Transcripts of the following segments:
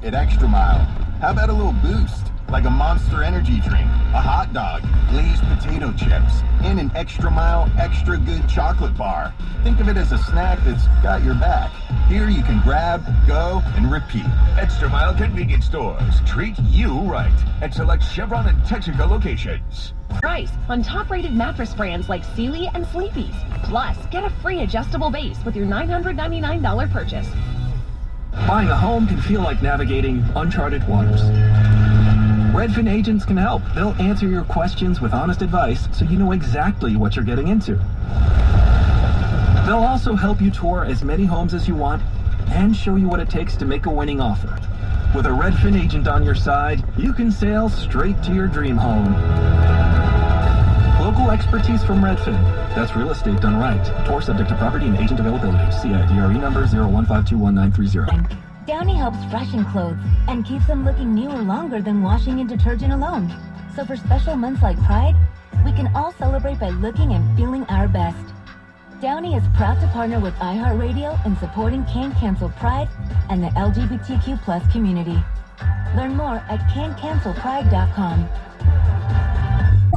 great at Extra Mile. How about a little boost? Like a Monster Energy drink, a hot dog, glazed potato chips, and an Extra Mile extra good chocolate bar. Think of it as a snack that's got your back. Here you can grab, go, and repeat. Extra Mile convenience stores treat you right at select Chevron and Texaco locations. Price on top-rated mattress brands like Sealy and Sleepy's. Plus, get a free adjustable base with your $999 purchase. Buying a home can feel like navigating uncharted waters. Redfin agents can help. They'll answer your questions with honest advice so you know exactly what you're getting into. They'll also help you tour as many homes as you want and show you what it takes to make a winning offer. With a Redfin agent on your side, you can sail straight to your dream home. Local expertise from Redfin. That's real estate done right. Tour subject to property and agent availability. CIDRE number 015219330. Downy helps freshen clothes and keeps them looking newer longer than washing in detergent alone. So for special months like Pride, we can all celebrate by looking and feeling our best. Downy is proud to partner with iHeartRadio in supporting Can't Cancel Pride and the LGBTQ+ community. Learn more at can'tcancelpride.com.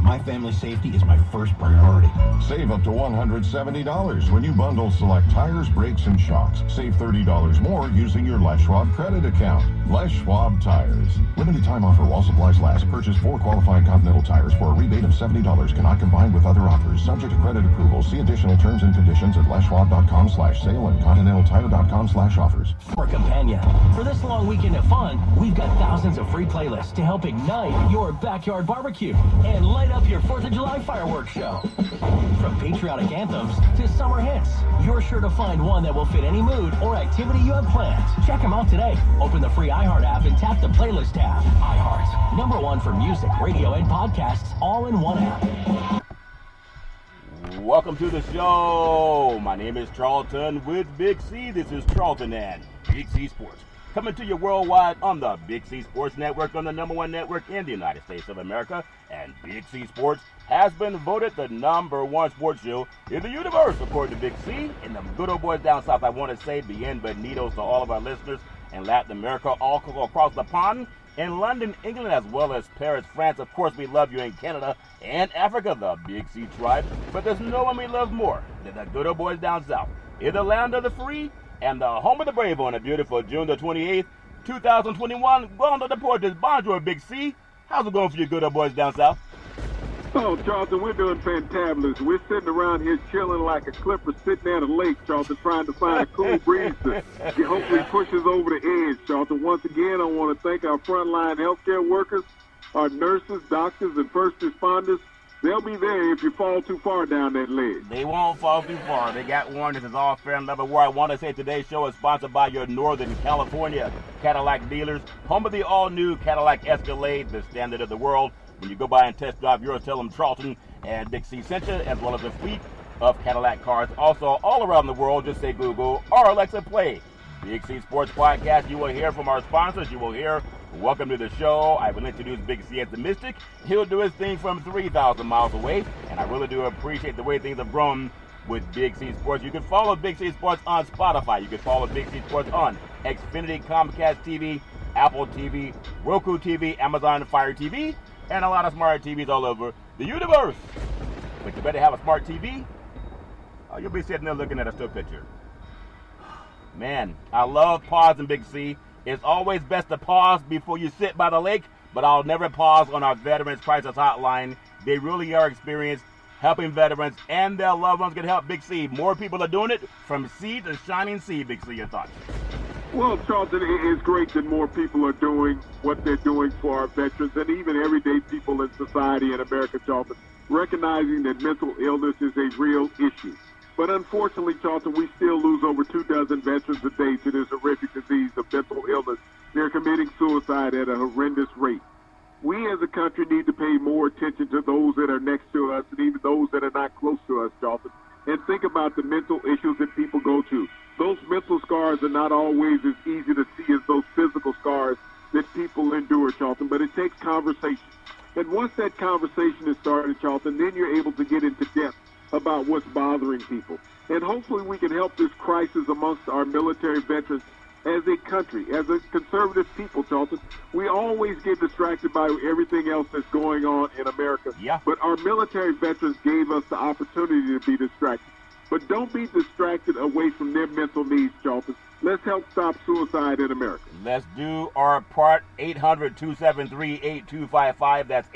My family's safety is my first priority. Save up to $170 when you bundle select tires, brakes, and shocks. Save $30 more using your Les Schwab credit account. Les Schwab Tires. Limited time offer while supplies last. Purchase 4 qualifying Continental tires for a rebate of $70. Cannot combine with other offers. Subject to credit approval. See additional terms and conditions at leschwab.com/sale and continentaltire.com/offers. For companion. For this long weekend of fun, we've got thousands of free playlists to help ignite your backyard barbecue and light up your 4th of July fireworks show. From patriotic anthems to summer hits, you're sure to find one that will fit any mood or activity you have planned. Check them out today. Open the free iHeart app and tap the playlist tab. iHeart, #1 for music, radio, and podcasts, all in one app. Welcome to the show. My name is Charlton with Big C. This is Charlton and Big C Sports. Coming to you worldwide on the Big C Sports Network, on the #1 network in the United States of America. And Big C Sports has been voted the #1 sports show in the universe, according to Big C. And the good old boys down south, I want to say bienvenidos to all of our listeners in Latin America, all across the pond, in London, England, as well as Paris, France. Of course, we love you in Canada and Africa, the Big C tribe. But there's no one we love more than the good old boys down south, in the land of the free and the home of the brave on a beautiful June the 28th, 2021. Going to the porches. Bonjour, Big C. How's it going for you good old boys down south? Oh, Charlton, we're doing fantabulous. We're sitting around here chilling like a clipper sitting at a lake, Charlton, trying to find a cool breeze to hopefully push us over the edge, Charlton. Once again, I want to thank our frontline healthcare workers, our nurses, doctors, and first responders. They'll be there if you fall too far down that ledge. They won't fall too far. They got warned. This is all fair and level. Where I want to say today's show is sponsored by your Northern California Cadillac dealers, home of the all-new Cadillac Escalade, the standard of the world. When you go by and test drive yours, tell them Charlton and Big C sent you, as well as a fleet of Cadillac cars. Also, all around the world, just say Google or Alexa Play Big C Sports Podcast. You will hear from our sponsors. You will hear welcome to the show. I will introduce Big C as the Mystic. He'll do his thing from 3,000 miles away, and I really do appreciate the way things have grown with Big C Sports. You can follow Big C Sports on Spotify. You can follow Big C Sports on Xfinity, Comcast TV, Apple TV, Roku TV, Amazon Fire TV, and a lot of smart TVs all over the universe. But you better have a smart TV, or you'll be sitting there looking at a still picture. Man, I love pausing, Big C. It's always best to pause before you sit by the lake, but I'll never pause on our Veterans Crisis Hotline. They really are experienced helping veterans and their loved ones get help, Big C. More people are doing it from sea to shining sea, Big C. Your thoughts? Well, Charlton, it's great that more people are doing what they're doing for our veterans and even everyday people in society in America, Charlton, recognizing that mental illness is a real issue. But unfortunately, Charlton, we still lose over 24 veterans a day to this horrific disease of mental illness. They're committing suicide at a horrendous rate. We as a country need to pay more attention to those that are next to us and even those that are not close to us, Charlton, and think about the mental issues that people go to. Those mental scars are not always as easy to see as those physical scars that people endure, Charlton, but it takes conversation. And once that conversation is started, Charlton, then you're able to get into depth about what's bothering people. And hopefully we can help this crisis amongst our military veterans as a country, as a conservative people, Charlton, we always get distracted by everything else that's going on in America. Yeah. But our military veterans gave us the opportunity to be distracted. But don't be distracted away from their mental needs, Charlton. Let's help stop suicide in America. Let's do our part. 800-273-8255. That's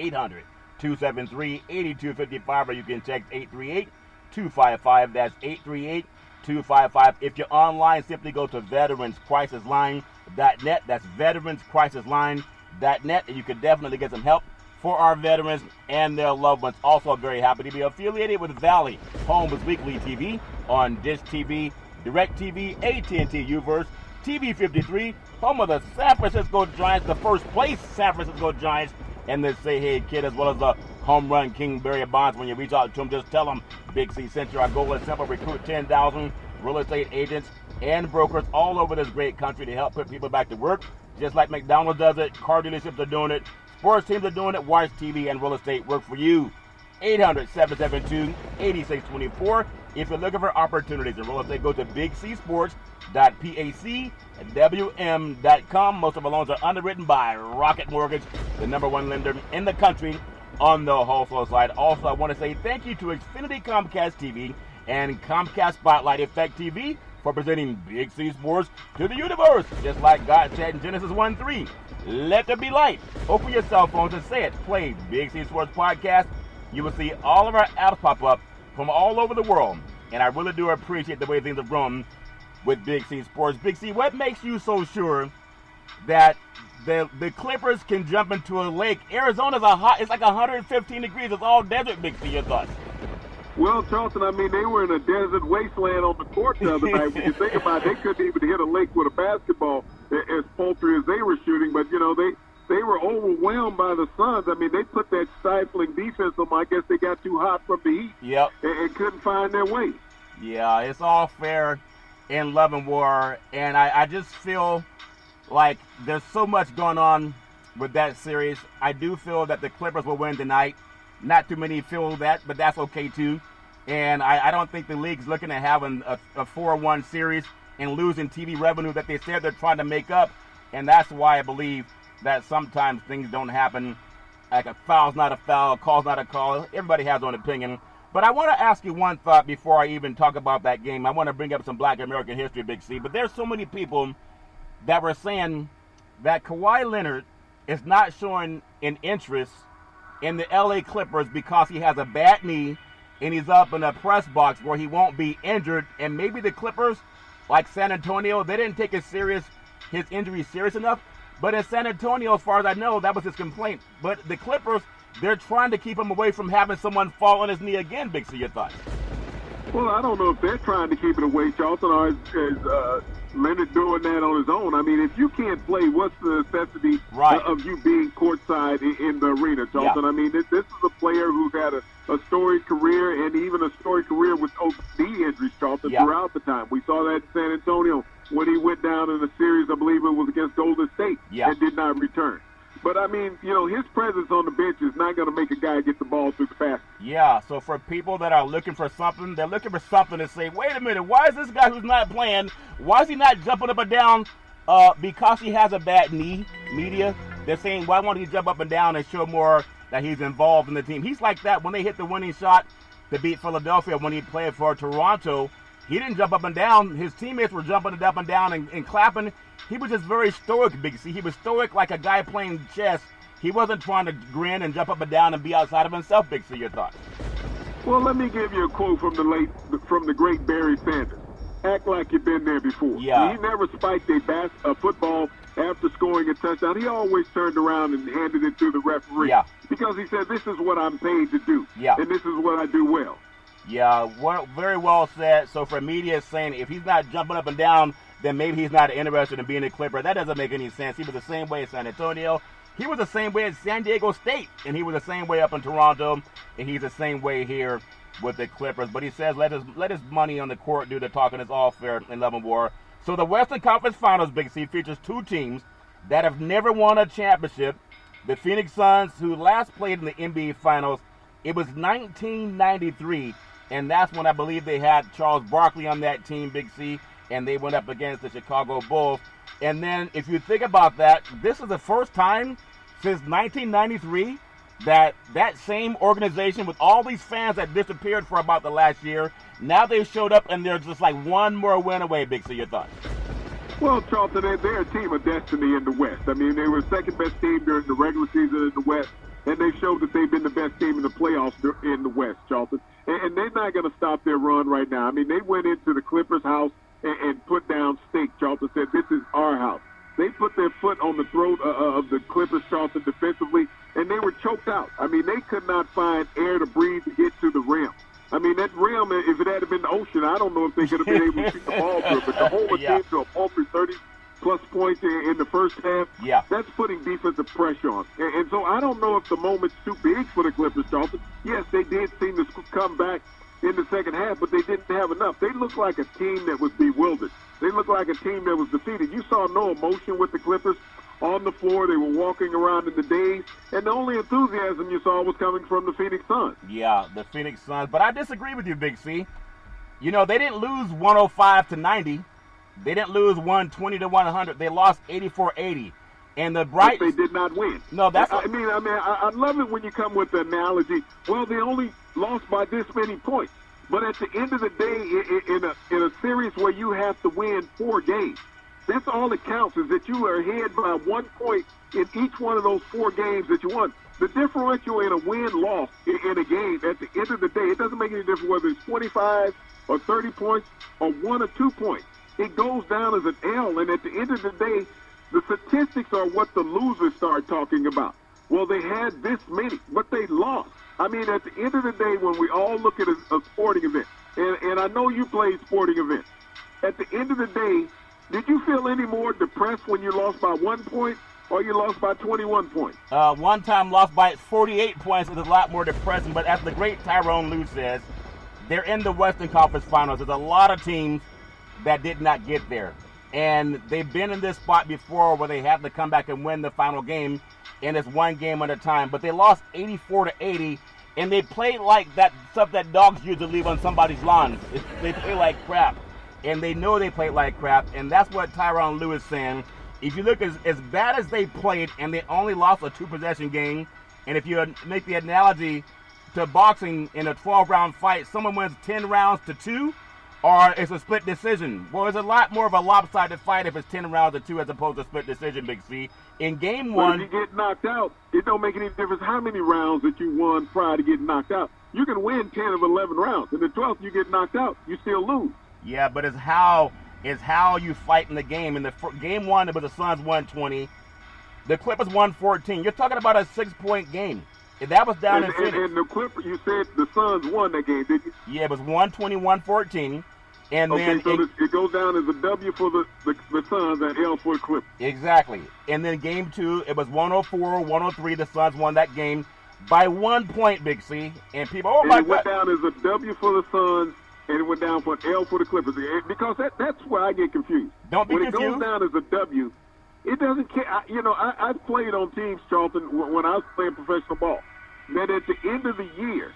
800-273-8255. Or you can text 838-255. That's 838-255. If you're online, simply go to veteranscrisisline.net. That's veteranscrisisline.net. And you can definitely get some help for our veterans and their loved ones. Also very happy to be affiliated with Valley, home of weekly TV on Dish TV, DirecTV, AT&T Uverse, TV 53, home of the San Francisco Giants, the first place San Francisco Giants, and the Say Hey Kid, as well as the home run king Barry Bonds. When you reach out to him, just tell him Big C sent you. Our goal is simple: recruit 10,000 real estate agents and brokers all over this great country to help put people back to work, just like McDonald's does it, car dealerships are doing it, sports teams are doing it. Watch TV and real estate work for you. 800-772-8624. If you're looking for opportunities in real estate, go to bigcsports.pacwm.com. Most of our loans are underwritten by Rocket Mortgage, the #1 lender in the country on the wholesale side. Also, I want to say thank you to Xfinity Comcast TV and Comcast Spotlight Effect TV for presenting Big C Sports to the universe. Just like God said in Genesis 1:3, let there be light. Open your cell phones and say it. Play Big C Sports Podcast. You will see all of our apps pop up from all over the world. And I really do appreciate the way things have grown with Big C Sports. Big C, what makes you so sure that the Clippers can jump into a lake? Arizona's it's like 115 degrees. It's all desert, Big C. Your thoughts? Well, Charlton, I mean, they were in a desert wasteland on the court the other night. When you think about it, they couldn't even hit a lake with a basketball as paltry as they were shooting. But, you know, they were overwhelmed by the Suns. I mean, they put that stifling defense on them. I guess they got too hot from the heat. Yep. And couldn't find their way. Yeah, it's all fair in love and war. And I just feel like there's so much going on with that series. I do feel that the Clippers will win tonight. Not too many feel that, but that's okay too. And I don't think the league's looking at having a 4-1 series and losing TV revenue that they said they're trying to make up. And that's why I believe that sometimes things don't happen. Like a foul's not a foul, a call's not a call. Everybody has their own opinion. But I want to ask you one thought before I even talk about that game. I want to bring up some Black American history, Big C. But there's so many people that were saying that Kawhi Leonard is not showing an interest in the LA Clippers because he has a bad knee and he's up in a press box where he won't be injured. And maybe the Clippers, like San Antonio, they didn't take his injury serious enough. But in San Antonio, as far as I know, that was his complaint. But the Clippers, they're trying to keep him away from having someone fall on his knee again, Big C. Your thoughts? Well, I don't know if they're trying to keep it away, Charlton, or is Leonard doing that on his own. I mean, if you can't play, what's the necessity of you being courtside in the arena, Charlton? Yeah. I mean, this is a player who's had a storied career and even a storied career with knee injuries, Charlton, throughout the time. We saw that in San Antonio when he went down in a series, I believe it was against Golden State, and did not return. But, I mean, you know, his presence on the bench is not going to make a guy get the ball through the basket. Yeah, so for people that are looking for something, they're looking for something to say, wait a minute, why is this guy who's not playing, why is he not jumping up and down because he has a bad knee? Media, they're saying, why won't he jump up and down and show more that he's involved in the team? He's like that when they hit the winning shot to beat Philadelphia when he played for Toronto. He didn't jump up and down. His teammates were jumping up and down and clapping. He was just very stoic, Big C. He was stoic like a guy playing chess. He wasn't trying to grin and jump up and down and be outside of himself, Big C. Your thoughts? Well, let me give you a quote from the great Barry Sanders. Act like you've been there before. Yeah. He never spiked a football after scoring a touchdown. He always turned around and handed it to the referee. Yeah. Because he said, this is what I'm paid to do. Yeah. And this is what I do well. Yeah, very well said. So for media saying if he's not jumping up and down, then maybe he's not interested in being a Clipper. That doesn't make any sense. He was the same way at San Antonio. He was the same way at San Diego State. And he was the same way up in Toronto. And he's the same way here with the Clippers. But he says let his money on the court do the talking. It's all fair in love and war. So the Western Conference Finals, Big C, features two teams that have never won a championship. The Phoenix Suns, who last played in the NBA Finals, it was 1993. And that's when I believe they had Charles Barkley on that team, Big C, and they went up against the Chicago Bulls. And then if you think about that, this is the first time since 1993 that same organization with all these fans that disappeared for about the last year, now they showed up and they're just like one more win away. Big C, your thoughts? Well, Charlton, they're a team of destiny in the West. I mean, they were second best team during the regular season in the West, and they showed that they've been the best team in the playoffs in the West, Charlton. And they're not going to stop their run right now. I mean, they went into the Clippers' house and put down stake. Charlton said, this is our house. They put their foot on the throat of the Clippers, Charlton, defensively, and they were choked out. I mean, they could not find air to breathe to get to the rim. I mean, that rim, if it had been the ocean, I don't know if they could have been able to shoot the ball through it. But to hold a team to a paltry 30-plus points in the first half, that's putting defensive pressure on. And so I don't know if the moment's too big for the Clippers, Charlton. Yes, they did seem to come back in the second half, but they didn't have enough. They looked like a team that was bewildered. They looked like a team that was defeated. You saw no emotion with the Clippers on the floor. They were walking around in the daze, and the only enthusiasm you saw was coming from the Phoenix Suns. Yeah, the Phoenix Suns. But I disagree with you, Big C. You know, they didn't lose 105-90. They didn't lose 120-100. They lost 84-80. And the Bright, but they did not win. No, that's. I love it when you come with the analogy. Well, they only lost by this many points. But at the end of the day, in a series where you have to win 4 games, that's all that counts, is that you are ahead by 1 point in each one of those 4 games that you won. The differential in a win-loss in a game, at the end of the day, it doesn't make any difference whether it's 25 or 30 points or 1 or 2 points. It goes down as an L, and at the end of the day, the statistics are what the losers start talking about. Well, they had this many, but they lost. I mean, at the end of the day, when we all look at a sporting event, and I know you played sporting events, at the end of the day, did you feel any more depressed when you lost by 1 point or you lost by 21 points? One time lost by 48 points is a lot more depressing, but as the great Tyrone Lue says, they're in the Western Conference Finals. There's a lot of teams that did not get there. And they've been in this spot before where they have to come back and win the final game, and it's 1 game at a time. But they lost 84-80, and they played like that stuff that dogs usually leave on somebody's lawn. They play like crap, and they know they played like crap, and that's what Tyrone Lue is saying. If you look as bad as they played, and they only lost a 2-possession game, and if you make the analogy to boxing in a 12-round fight, someone wins 10 rounds to 2, or it's a split decision. Well, it's a lot more of a lopsided fight if it's 10 rounds to 2 as opposed to split decision, Big C. In game 1... When you get knocked out, it don't make any difference how many rounds that you won prior to getting knocked out. You can win 10 of 11 rounds. In the 12th, you get knocked out, you still lose. Yeah, but it's how you fight in the game. In the game 1, it was the Suns 120. The Clippers 114. You're talking about a 6-point game. If that was down in Phoenix. And the Clippers, you said the Suns won that game, didn't you? Yeah, it was 120-114. And okay, then so it goes down as a W for the Suns and L for the Clippers. Exactly. And then game 2, it was 104-103. The Suns won that game by 1 point, Big C. And people, oh my God. It went down as a W for the Suns, and it went down for an L for the Clippers. Because that's where I get confused. Don't be confused. When it goes down as a W, it doesn't care. I've played on teams, Charlton, when I was playing professional ball, that at the end of the year,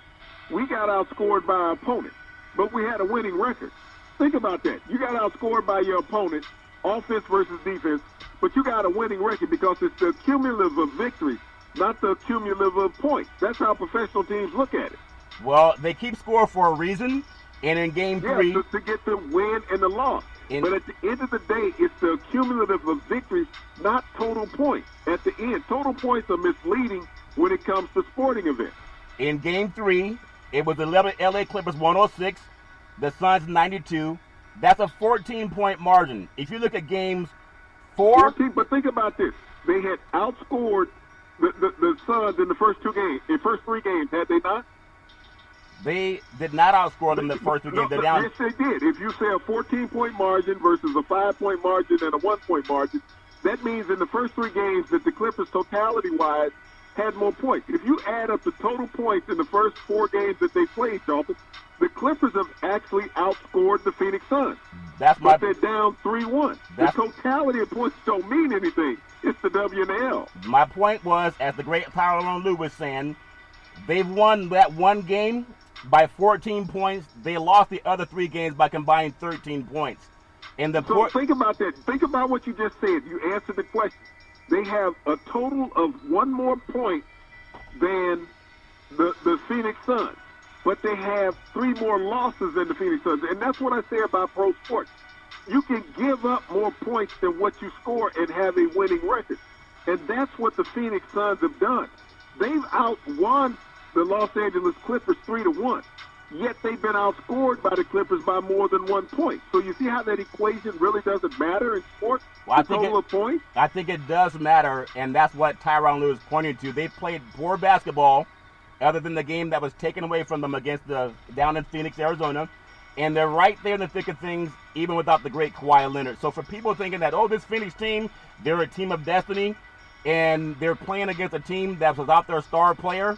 we got outscored by our opponent, but we had a winning record. Think about that. You got outscored by your opponent, offense versus defense, but you got a winning record because it's the cumulative of victories, not the cumulative of points. That's how professional teams look at it. Well, they keep score for a reason, and in game 3... Yeah, to get the win and the loss. But at the end of the day, it's the cumulative of victories, not total points. At the end, total points are misleading when it comes to sporting events. In game 3, it was the LA Clippers 106, the Suns 92. That's a 14-point margin. If you look at games 4... 14, but think about this. They had outscored the Suns in the first 2 games, in the first 3 games, had they not? They did not outscore them in the first 2 games. Yes, they did. If you say a 14-point margin versus a 5-point margin and a 1-point margin, that means in the first 3 games that the Clippers, totality-wise, had more points. If you add up the total points in the first 4 games that they played, Charlton, the Clippers have actually outscored the Phoenix Suns. But they're down 3-1. The totality of points don't mean anything. It's the W and the L. My point was, as the great Tyrone Lue was saying, they've won that 1 game by 14 points. They lost the other 3 games by combined 13 points. So think about that. Think about what you just said. You answered the question. They have a total of one more point than the Phoenix Suns, but they have 3 more losses than the Phoenix Suns. And that's what I say about pro sports. You can give up more points than what you score and have a winning record. And that's what the Phoenix Suns have done. They've outwon the Los Angeles Clippers 3-1. Yet they've been outscored by the Clippers by more than 1 point. So you see how that equation really doesn't matter in sports? Well, total of points? I think it does matter, and that's what Tyronn Lue is pointing to. They played poor basketball, other than the game that was taken away from them against down in Phoenix, Arizona. And they're right there in the thick of things, even without the great Kawhi Leonard. So for people thinking that, this Phoenix team, they're a team of destiny, and they're playing against a team that was without their star player,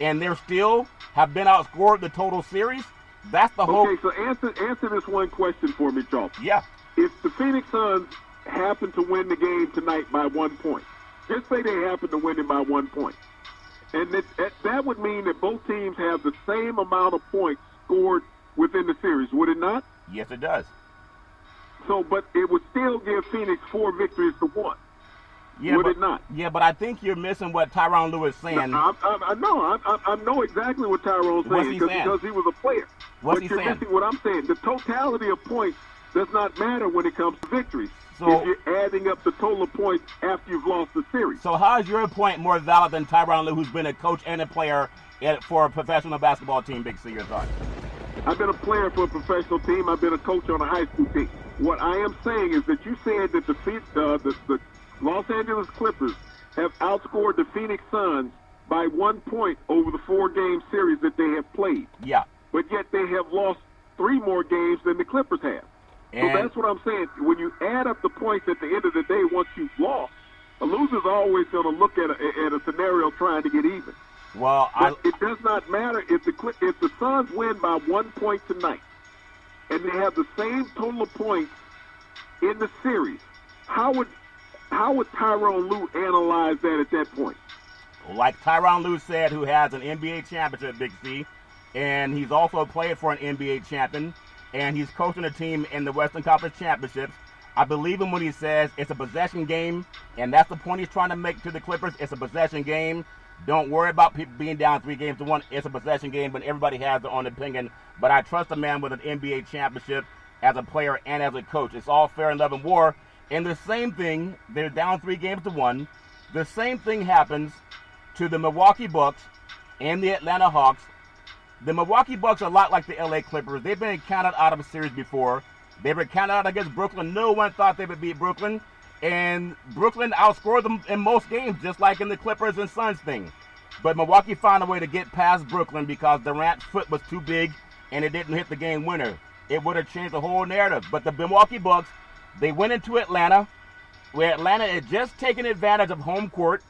and they're still have been outscored the total series, that's the whole... Okay, so answer this one question for me, Charles. Yeah. If the Phoenix Suns happen to win the game tonight by 1 point, just say they happen to win it by 1 point, and that would mean that both teams have the same amount of points scored within the series, would it not? Yes, it does. So, but it would still give Phoenix 4 victories to 1. Yeah, would it not? Yeah, but I think you're missing what Tyronn Lue is saying. No, I know exactly what Tyron's saying because he was a player. What's but he you're saying? missing what I'm saying. The totality of points does not matter when it comes to victories. So, if you're adding up the total of points after you've lost the series. So how is your point more valid than Tyronn Lue, who's been a coach and a player for a professional basketball team, Big C, your thoughts? I've been a player for a professional team. I've been a coach on a high school team. What I am saying is that you said that the Los Angeles Clippers have outscored the Phoenix Suns by 1 point over the 4-game series that they have played. Yeah. But yet they have lost 3 more games than the Clippers have. And so that's what I'm saying. When you add up the points at the end of the day, once you've lost, a loser's always going to look at a scenario trying to get even. Well, but it does not matter if the Suns win by 1 point tonight, and they have the same total of points in the series. How would Tyronn Lue analyze that at that point? Like Tyronn Lue said, who has an NBA championship, Big C, and he's also played for an NBA champion, and he's coaching a team in the Western Conference Championships. I believe him when he says it's a possession game, and that's the point he's trying to make to the Clippers. It's a possession game. Don't worry about people being down 3-1. It's a possession game, but everybody has their own opinion. But I trust a man with an NBA championship as a player and as a coach. It's all fair in love and war. And the same thing, they're down 3-1. The same thing happens to the Milwaukee Bucks and the Atlanta Hawks. The Milwaukee Bucks are a lot like the LA Clippers. They've been counted out of a series before. They were counted out against Brooklyn. No one thought they would beat Brooklyn. And Brooklyn outscored them in most games, just like in the Clippers and Suns thing. But Milwaukee found a way to get past Brooklyn because Durant's foot was too big and it didn't hit the game winner. It would have changed the whole narrative. But the Milwaukee Bucks, they went into Atlanta, where Atlanta had just taken advantage of home court,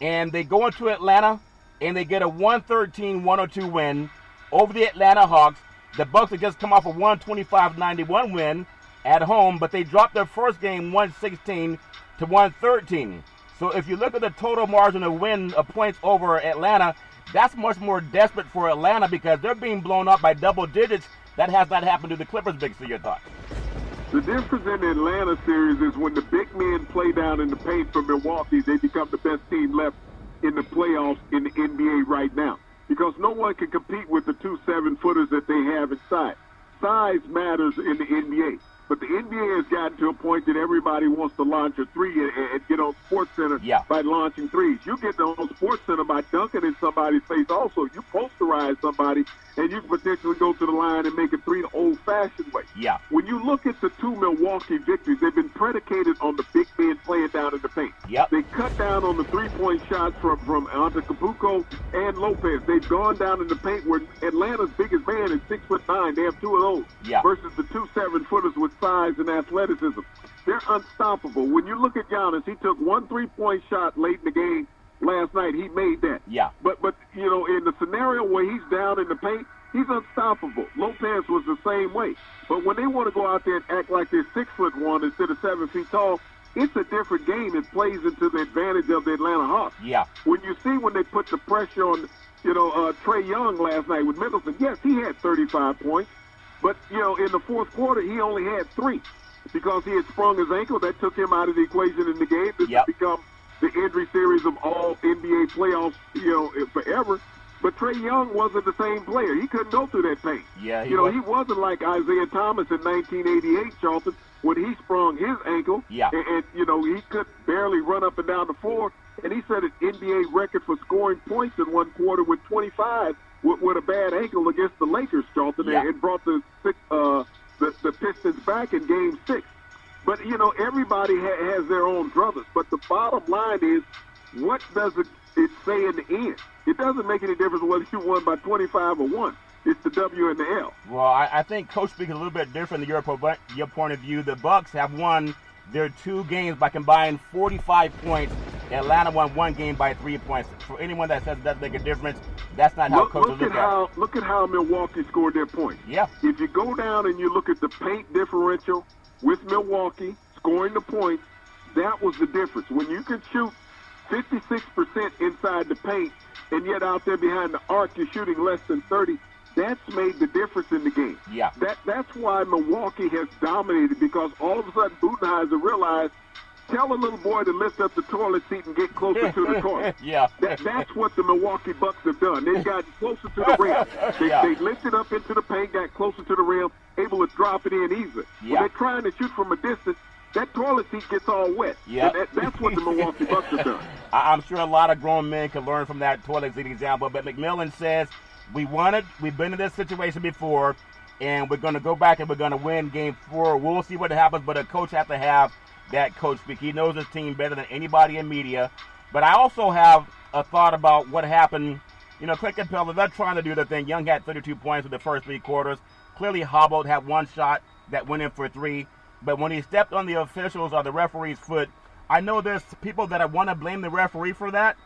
and they go into Atlanta and they get a 113-102 win over the Atlanta Hawks. The Bucks had just come off a 125-91 win at home, but they dropped their first game 116-113. So if you look at the total margin of win of points over Atlanta, that's much more desperate for Atlanta because they're being blown up by double digits. That has not happened to the Clippers, Big C. Your thoughts? The difference in the Atlanta series is when the big men play down in the paint for Milwaukee, they become the best team left in the playoffs in the NBA right now. Because no one can compete with the 2 7-footers that they have inside. Size matters in the NBA. But the NBA has gotten to a point that everybody wants to launch a 3 and get on SportsCenter by launching 3s. You get on SportsCenter by dunking in somebody's face also. You posterize somebody, and you can potentially go to the line and make a 3 the old-fashioned way. Yeah. When you look at the 2 Milwaukee victories, they've been predicated on the big men playing down in the paint. Yep. They cut down on the 3-point shots from Antetokounmpo and Lopez. They've gone down in the paint where Atlanta's biggest man is 6'9". They have 2 of those versus the 2 7-footers with size and athleticism. They're unstoppable. When you look at Giannis, he took 1 3-point shot late in the game last night. He made that. Yeah. But you know, in the scenario where he's down in the paint, he's unstoppable. Lopez was the same way. But when they want to go out there and act like they're 6'1" instead of 7 feet tall, it's a different game. It plays into the advantage of the Atlanta Hawks. Yeah. When you see when they put the pressure on, Trae Young last night with Middleton, yes, he had 35 points. But, in the fourth quarter, he only had 3. because he had sprung his ankle. That took him out of the equation in the game. This has become the injury series of all NBA playoffs, forever. But Trae Young wasn't the same player. He couldn't go through that pain. Yeah, he wasn't like Isaiah Thomas in 1988, Charlton, when he sprung his ankle. Yeah. And he could barely run up and down the floor. And he set an NBA record for scoring points in one quarter with 25 with a bad ankle against the Lakers, Charlton. Yeah. It brought the Pistons back in Game 6. But, everybody has their own druthers. But the bottom line is, what does it say in the end? It doesn't make any difference whether you won by 25 or 1. It's the W and the L. Well, I think Coach speaks a little bit different than your point of view. The Bucks have won their 2 games by combined 45 points. Atlanta won 1 game by 3 points. For anyone that says it doesn't make a difference, that's not how coaches look at it. Look at how Milwaukee scored their points. Yeah. If you go down and you look at the paint differential with Milwaukee scoring the points, that was the difference. When you can shoot 56% inside the paint, and yet out there behind the arc you're shooting less than 30, that's made the difference in the game. Yeah. That's why Milwaukee has dominated, because all of a sudden Budenholzer realized, tell a little boy to lift up the toilet seat and get closer to the toilet. Yeah. That's what the Milwaukee Bucks have done. They've gotten closer to the rim. They lifted up into the paint, got closer to the rim, able to drop it in easily. Yeah. When they're trying to shoot from a distance, that toilet seat gets all wet. Yeah. That's what the Milwaukee Bucks have done. I'm sure a lot of grown men can learn from that toilet seat example. But McMillan says, we've been in this situation before, and we're going to go back and we're going to win Game 4. We'll see what happens, but a coach has to have that coach speak. He knows his team better than anybody in media. But I also have a thought about what happened. Clint Capella, they're trying to do their thing. Young had 32 points in the first 3 quarters. Clearly hobbled, had 1 shot that went in for 3. But when he stepped on the officials or the referee's foot, I know there's people that want to blame the referee for that.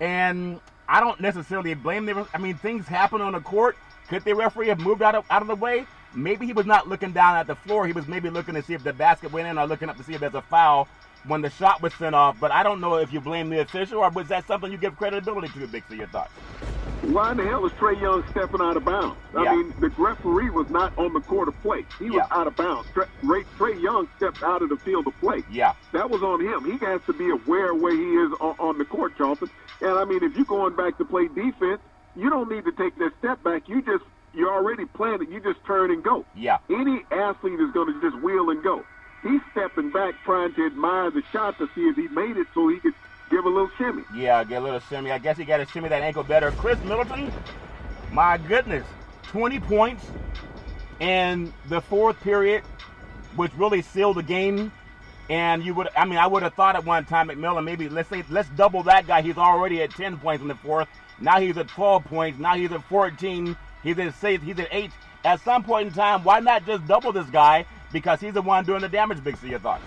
And I don't necessarily blame the referee. I mean, things happen on the court. Could the referee have moved out of the way? Maybe he was not looking down at the floor. He was maybe looking to see if the basket went in or looking up to see if there's a foul when the shot was sent off. But I don't know if you blame the official, or was that something you give credibility to, Big C? Your thoughts? Why in the hell is Trae Young stepping out of bounds? I mean, the referee was not on the court of play. He was out of bounds. Trae Young stepped out of the field of play. Yeah. That was on him. He has to be aware where he is on the court, Charlton. And, I mean, if you're going back to play defense, you don't need to take that step back. You're already playing it. You just turn and go. Yeah. Any athlete is going to just wheel and go. He's stepping back trying to admire the shot to see if he made it so he could give a little shimmy. Yeah, get a little shimmy. I guess he got to shimmy that ankle better. Chris Middleton, my goodness, 20 points in the 4th period, which really sealed the game. And I would have thought at one time, McMillan, maybe let's double that guy. He's already at 10 points in the 4th. Now he's at 12 points. Now he's at 14. He's at 6. He's at 8. At some point in time, why not just double this guy? Because he's the one doing the damage, Big C. Your thoughts?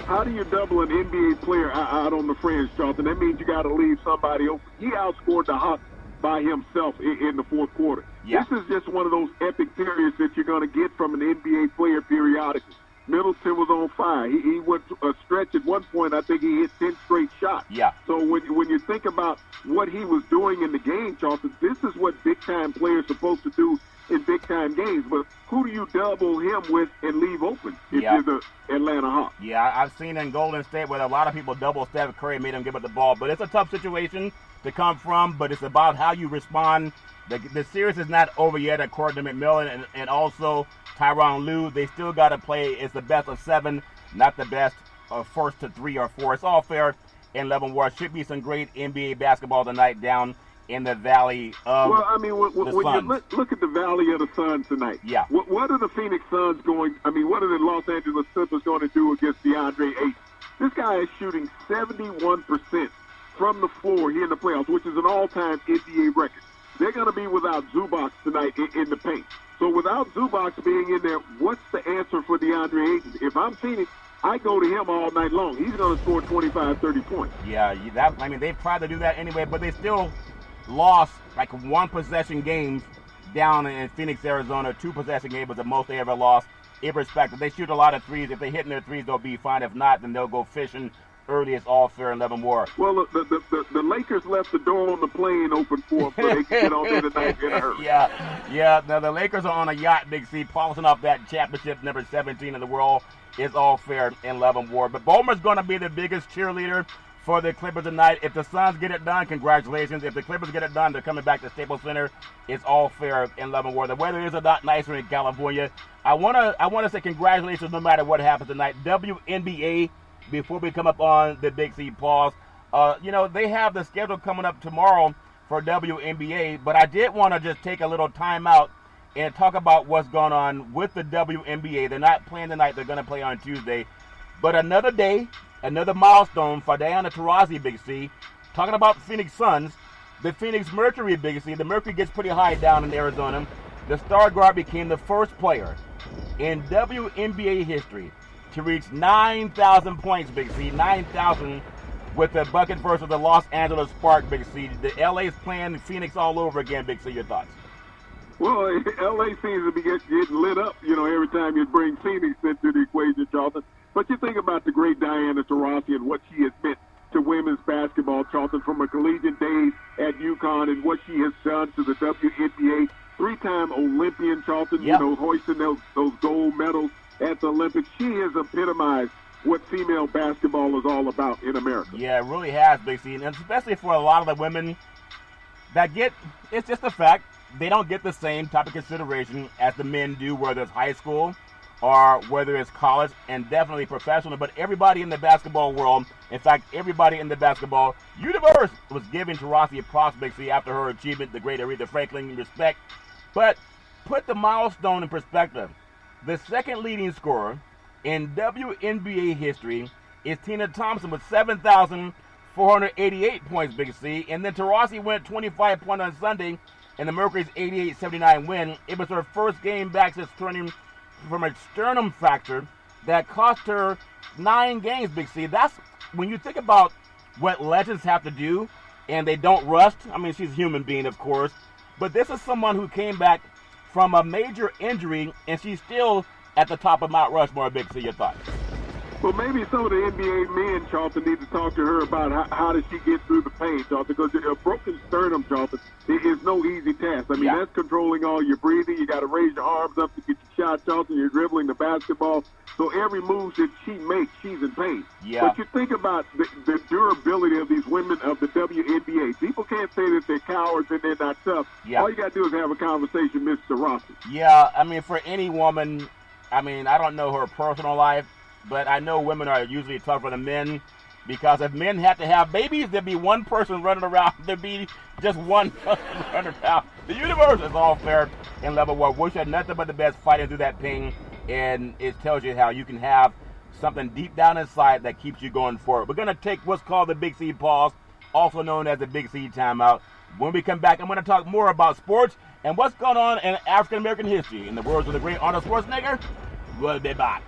How do you double an NBA player out on the fringe, Charlton? That means you got to leave somebody open. He outscored the Hawks by himself in the 4th quarter. Yeah. This is just one of those epic periods that you're going to get from an NBA player periodically. Middleton was on fire. He went a stretch at one point. I think he hit 10 straight shots. Yeah. So when you think about what he was doing in the game, Charlton, this is what big-time players are supposed to do in big-time games. But who do you double him with and leave open if you're the Atlanta Hawks? Yeah, I've seen in Golden State where a lot of people double Steph Curry and made him give up the ball. But it's a tough situation to come from, but it's about how you respond. The series is not over yet, according to McMillan, and also Tyronn Lue. They still got to play. It's the best of 7, not the best of first to 3 or 4. It's all fair in Leavenworth. Should be some great NBA basketball tonight down in the Valley of Well, I mean, when the you Suns. look at the Valley of the Sun tonight, Yeah. what are the Phoenix Suns going, I mean, what are the Los Angeles Clippers going to do against DeAndre Ayton? This guy is shooting 71% from the floor here in the playoffs, which is an all-time NBA record. They're going to be without Zubac tonight in the paint. So without Zubac being in there, what's the answer for DeAndre Ayton? If I'm Phoenix, I go to him all night long. He's going to score 25, 30 points. Yeah, they've tried to do that anyway, but they still lost like 1-possession games down in Phoenix, Arizona. 2-possession game was the most they ever lost. Irrespective, they shoot a lot of threes. If they hit in their threes, they'll be fine. If not, then they'll go fishing early as all fair in Leavenworth. Well, the Lakers left the door on the plane open for them so they can get on there tonight in a hurry. Yeah. Now, the Lakers are on a yacht, Big C, polishing off that championship, number 17 in the world. Is all fair in Leavenworth. But Bowman's going to be the biggest cheerleader for the Clippers tonight. If the Suns get it done, congratulations. If the Clippers get it done, they're coming back to Staples Center. It's all fair in Leavenworth. The weather is a lot nicer in California. I want to say congratulations no matter what happens tonight. WNBA, before we come up on the Big C pause, they have the schedule coming up tomorrow for WNBA, but I did want to just take a little time out and talk about what's going on with the WNBA. They're not playing tonight. They're going to play on Tuesday. But another day, another milestone for Diana Taurasi, Big C. Talking about Phoenix Suns, the Phoenix Mercury, Big C. The Mercury gets pretty high down in Arizona. The star guard became the first player in WNBA history to reach 9,000 points, Big C. 9,000 with the bucket versus the Los Angeles Spark, Big C. The LA's playing Phoenix all over again, Big C. Your thoughts? Well, LA seems to be getting lit up, every time you bring Phoenix into the equation, Charlton. But you think about the great Diana Taurasi and what she has meant to women's basketball, Charlton, from her collegiate days at UConn and what she has done to the WNBA. Three-time Olympian, Charlton, hoisting those gold medals at the Olympics. She has epitomized what female basketball is all about in America. Yeah, it really has, Big C. And especially for a lot of the women that it's just a fact, they don't get the same type of consideration as the men do, whether it's high school or whether it's college and definitely professional. But everybody in the basketball world, in fact, everybody in the basketball universe was giving Taurasi a prospect after her achievement, the great Aretha Franklin, respect. But put the milestone in perspective. The second leading scorer in WNBA history is Tina Thompson with 7,488 points, Big C. And then Taurasi went 25 points on Sunday in the Mercury's 88-79 win. It was her first game back since turning from a sternum fracture that cost her 9 games, Big C. That's when you think about what legends have to do, and they don't rust. I mean, she's a human being, of course, but this is someone who came back from a major injury, and she's still at the top of Mount Rushmore, Big C. Your thoughts? Well, maybe some of the NBA men, Charlton, need to talk to her about how does she get through the pain, Charlton, because a broken sternum, Charlton, is no easy task. I mean, that's controlling all your breathing. You got to raise your arms up to get your shot, Charlton. You're dribbling the basketball. So every move that she makes, she's in pain. Yeah. But you think about the durability of these women of the WNBA. People can't say that they're cowards and they're not tough. Yeah. All you got to do is have a conversation, Mr. Rossi. Yeah, I mean, for any woman, I don't know her personal life, but I know women are usually tougher than men, because if men had to have babies, there'd be one person running around. There'd be just one running around. The universe is all fair in Leavenworth. Wish you nothing but the best fighting through that pain, and it tells you how you can have something deep down inside that keeps you going forward. We're going to take what's called the Big C pause, also known as the Big C timeout. When we come back, I'm going to talk more about sports and what's going on in African-American history. In the words of the great Arnold Schwarzenegger, we'll be back.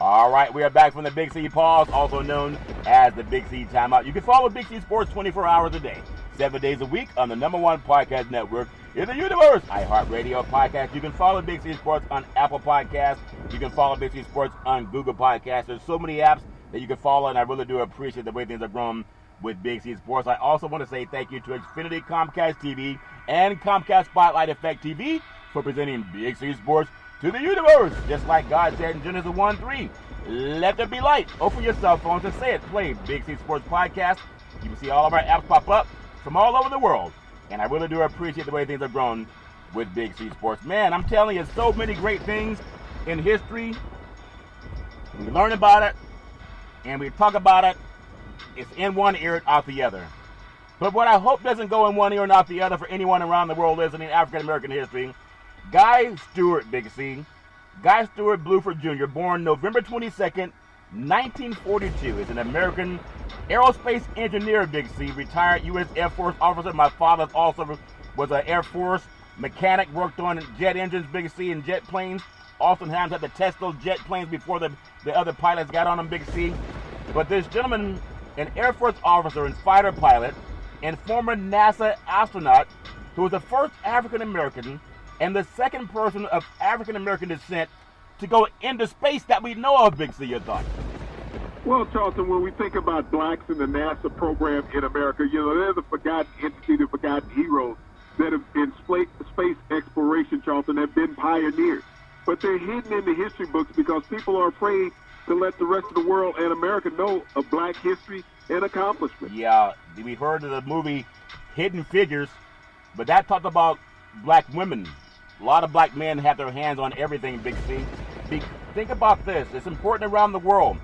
All right, we are back from the Big C pause, also known as the Big C timeout. You can follow Big C Sports 24 hours a day, 7 days a week on the #1 podcast network in the universe, iHeartRadio podcast. You can follow Big C Sports on Apple Podcasts. You can follow Big C Sports on Google Podcasts. There's so many apps that you can follow, and I really do appreciate the way things are grown with Big C Sports. I also want to say thank you to Xfinity Comcast TV and Comcast Spotlight Effect TV for presenting Big C Sports to the universe. Just like God said in Genesis 1:3, let there be light. Open your cell phones and say it. Play Big C Sports Podcast. You can see all of our apps pop up from all over the world. And I really do appreciate the way things have grown with Big C Sports. Man, I'm telling you, so many great things in history. We learn about it, and we talk about it. It's in one ear and out the other. But what I hope doesn't go in one ear and out the other for anyone around the world listening to African-American history, Guy Stewart, Big C. Guy Stewart Bluford Jr., born November 22nd, 1942, is an American aerospace engineer, Big C, retired U.S. Air Force officer. My father also was an Air Force mechanic, worked on jet engines, Big C, and jet planes. Oftentimes had to test those jet planes before the other pilots got on them, Big C. But this gentleman, an Air Force officer and fighter pilot, and former NASA astronaut, who was the first African American and the second person of African American descent to go into space that we know of, Big C, your thoughts? Well, Charlton, when we think about blacks in the NASA program in America, they're the forgotten entity, the forgotten heroes that have in space exploration, Charlton, have been pioneers. But they're hidden in the history books because people are afraid to let the rest of the world and America know of black history and accomplishment. Yeah, we've heard of the movie Hidden Figures, but that talked about black women. A lot of black men have their hands on everything, Big C. Think about this. It's important around the world.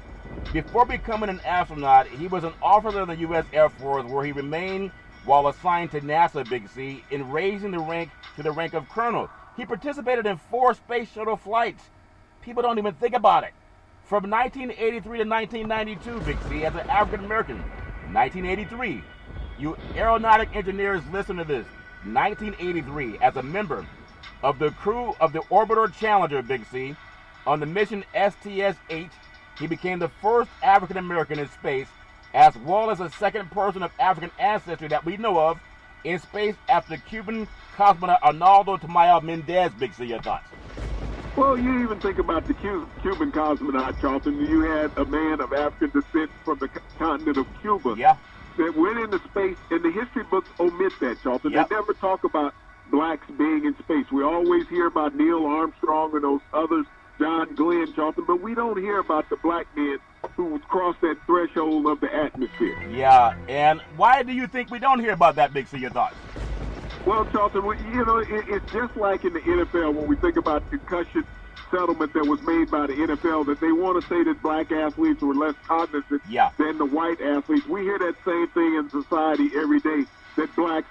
Before becoming an astronaut, he was an officer in the U.S. Air Force, where he remained while assigned to NASA, Big C, in raising the rank to the rank of colonel. He participated in 4 space shuttle flights. People don't even think about it. From 1983 to 1992, Big C, as an African American. 1983, you aeronautic engineers, listen to this. 1983, as a member of the crew of the Orbiter Challenger, Big C, on the mission STS-8, he became the first African American in space, as well as the second person of African ancestry that we know of in space after Cuban cosmonaut Arnaldo Tamayo Mendez. Big C, your thoughts? Well, you even think about the Cuban cosmonaut, Charlton. You had a man of African descent from the continent of Cuba that went into space, and the history books omit that, Charlton. They never talk about blacks being in space. We always hear about Neil Armstrong and those others, John Glenn, Charlton, but we don't hear about the black men who crossed that threshold of the atmosphere. Yeah, and why do you think we don't hear about that, Big C, your thoughts? Well, Charlton, it's just like in the NFL when we think about concussion settlement that was made by the NFL, that they want to say that black athletes were less cognizant than the white athletes. We hear that same thing in society every day, that blacks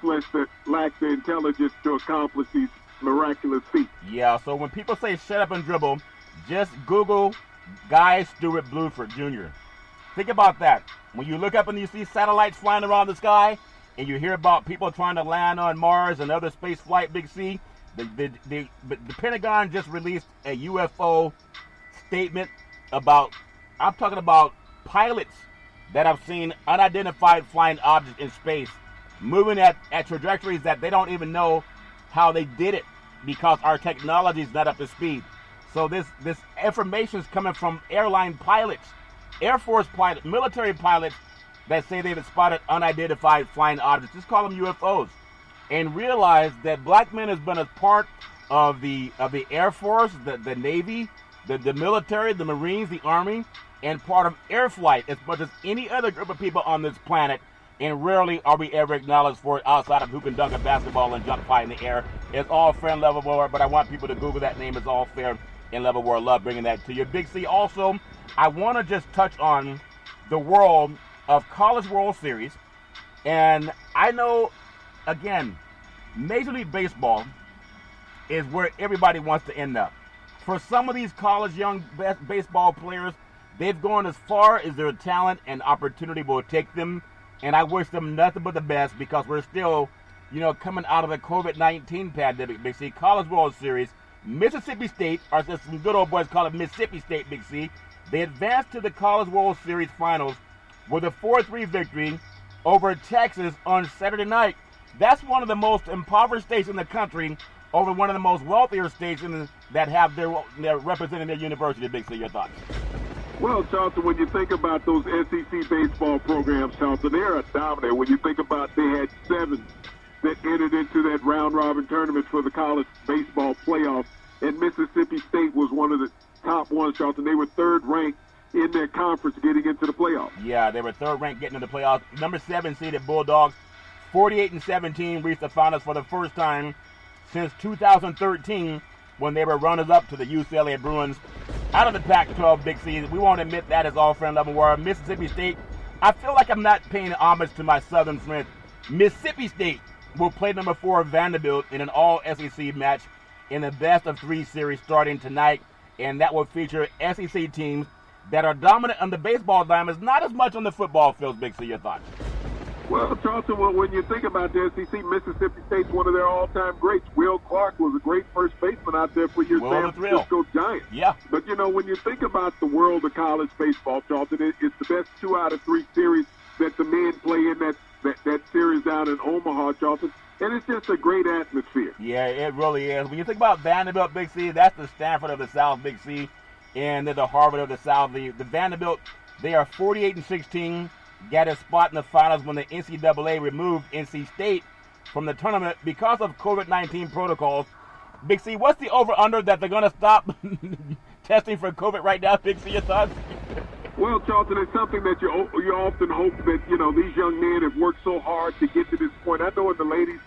lack the intelligence to accomplish these miraculous feats. Yeah, so when people say shut up and dribble, just Google Guy Stewart Bluford Jr. Think about that. When you look up and you see satellites flying around the sky, and you hear about people trying to land on Mars and other space flight, Big C, the Pentagon just released a UFO statement about, I'm talking about pilots that have seen unidentified flying objects in space, moving at trajectories that they don't even know how they did it because our technology is not up to speed. So this information is coming from airline pilots, Air Force pilots, military pilots that say they've spotted unidentified flying objects. Just call them UFOs. And realize that black men has been a part of the Air Force, the Navy, the military, the Marines, the Army, and part of air flight as much as any other group of people on this planet. And rarely are we ever acknowledged for it outside of who can dunk a basketball and jump high in the air. It's all fair and level war, but I want people to Google that name. It's all fair and level war. Love bringing that to you. Big C, also, I want to just touch on the world of College World Series. And I know, again, Major League Baseball is where everybody wants to end up. For some of these college young baseball players, they've gone as far as their talent and opportunity will take them. And I wish them nothing but the best, because we're still, coming out of the COVID-19 pandemic, Big C. College World Series, Mississippi State, or as some good old boys call it, Mississippi State, Big C, they advanced to the College World Series finals with a 4-3 victory over Texas on Saturday night. That's one of the most impoverished states in the country over one of the most wealthier states that have their representing their university. Big C, your thoughts? Well, Charlton, when you think about those SEC baseball programs, Charlton, they're dominant. When you think about they had 7 that entered into that round-robin tournament for the college baseball playoffs, and Mississippi State was one of the top ones, Charlton. They were 3rd ranked in their conference getting into the playoffs. Yeah, they were 3rd ranked getting into the playoffs. Number 7 seeded Bulldogs, 48-17, reached the finals for the first time since 2013, when they were runners-up to the UCLA Bruins out of the Pac-12. Big C. We won't admit that as all friend level war. Mississippi State, I feel like I'm not paying homage to my Southern friends. Mississippi State will play number 4 Vanderbilt in an all-SEC match in the best-of-3 series starting tonight, and that will feature SEC teams that are dominant on the baseball diamonds, not as much on the football fields. Big C, your thoughts? Well, Charlton, when you think about the SEC, Mississippi State's one of their all-time greats. Will Clark was a great first baseman out there for your San Francisco Giants. Yeah. But, when you think about the world of college baseball, Charlton, it's the best 2 out of 3 series that the men play in that series down in Omaha, Charlton. and it's just a great atmosphere. Yeah, it really is. When you think about Vanderbilt, Big C, that's the Stanford of the South, Big C, and the Harvard of the South. The Vanderbilt, they are 48-16, got a spot in the finals when the NCAA removed NC State from the tournament because of COVID-19 protocols. Big C, what's the over-under that they're going to stop testing for COVID right now? Big C, your thoughts? Well, Charlton, it's something that you often hope that, these young men have worked so hard to get to this point. I know in the ladies,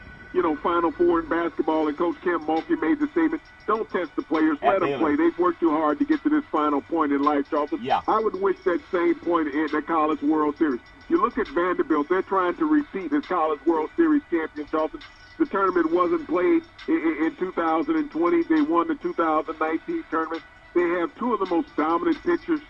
Final Four in basketball, and Coach Kim Mulkey made the statement, don't test the players, let them play. They've worked too hard to get to this final point in life, Charlton. Yeah. I would wish that same point in the College World Series. You look at Vanderbilt, they're trying to repeat as College World Series champion, Charlton. The tournament wasn't played in 2020. They won the 2019 tournament. They have two of the most dominant pitchers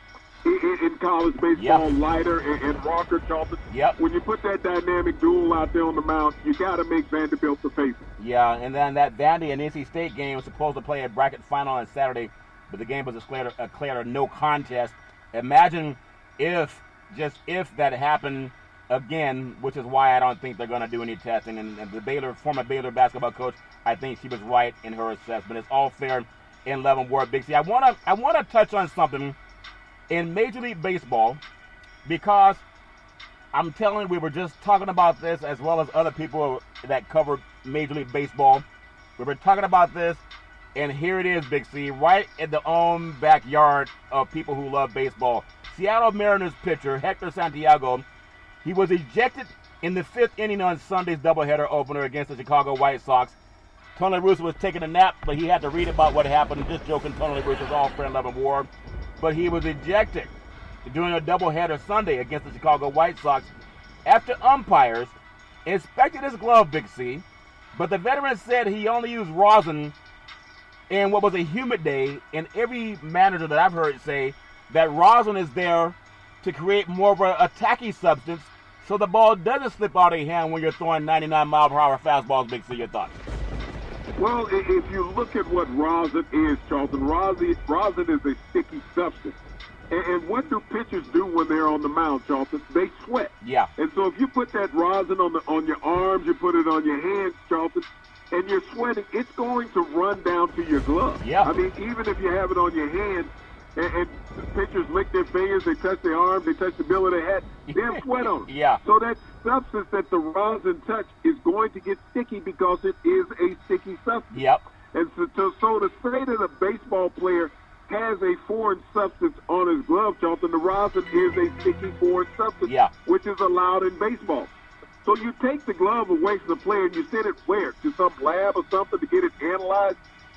in college baseball, Leiter and Walker, Charlton. Yep. When you put that dynamic duel out there on the mound, you got to make Vanderbilt the favorite. Yeah, and then that Vandy and NC State game was supposed to play a bracket final on Saturday, but the game was declared a no contest. Imagine if that happened again, which is why I don't think they're going to do any testing. And the former Baylor basketball coach, I think she was right in her assessment. It's all fair in love and war, Big C. I want to touch on something in Major League Baseball, because I'm telling you, we were just talking about this as well as other people that cover Major League Baseball. We were talking about this, and here it is, Big C, right in the own backyard of people who love baseball. Seattle Mariners pitcher Hector Santiago, he was ejected in the 5th inning on Sunday's doubleheader opener against the Chicago White Sox. Tony La Russa was taking a nap, but he had to read about what happened. Just joking, Tony La Russa is all fair and love and war. But he was ejected during a doubleheader Sunday against the Chicago White Sox after umpires inspected his glove, Big C, but the veteran said he only used rosin in what was a humid day, and every manager that I've heard say that rosin is there to create more of a tacky substance so the ball doesn't slip out of your hand when you're throwing 99-mile-per-hour fastballs, Big C. Your thoughts? Well, if you look at what rosin is, Charlton, rosin is a sticky substance. And what do pitchers do when they're on the mound, Charlton? They sweat. Yeah. And so if you put that rosin on your arms, you put it on your hands, Charlton, and you're sweating, it's going to run down to your glove. Yeah. I mean, even if you have it on your hand, and pitchers lick their fingers, they touch their arms, they touch the bill of their head, they have sweat on them. Yeah. So that substance that the rosin touch is going to get sticky because it is a sticky substance. Yep. And so to say that a baseball player has a foreign substance on his glove, Charlton, the rosin is a sticky foreign substance, which is allowed in baseball. So you take the glove away from the player and you send it where? To some lab or something to get it analyzed?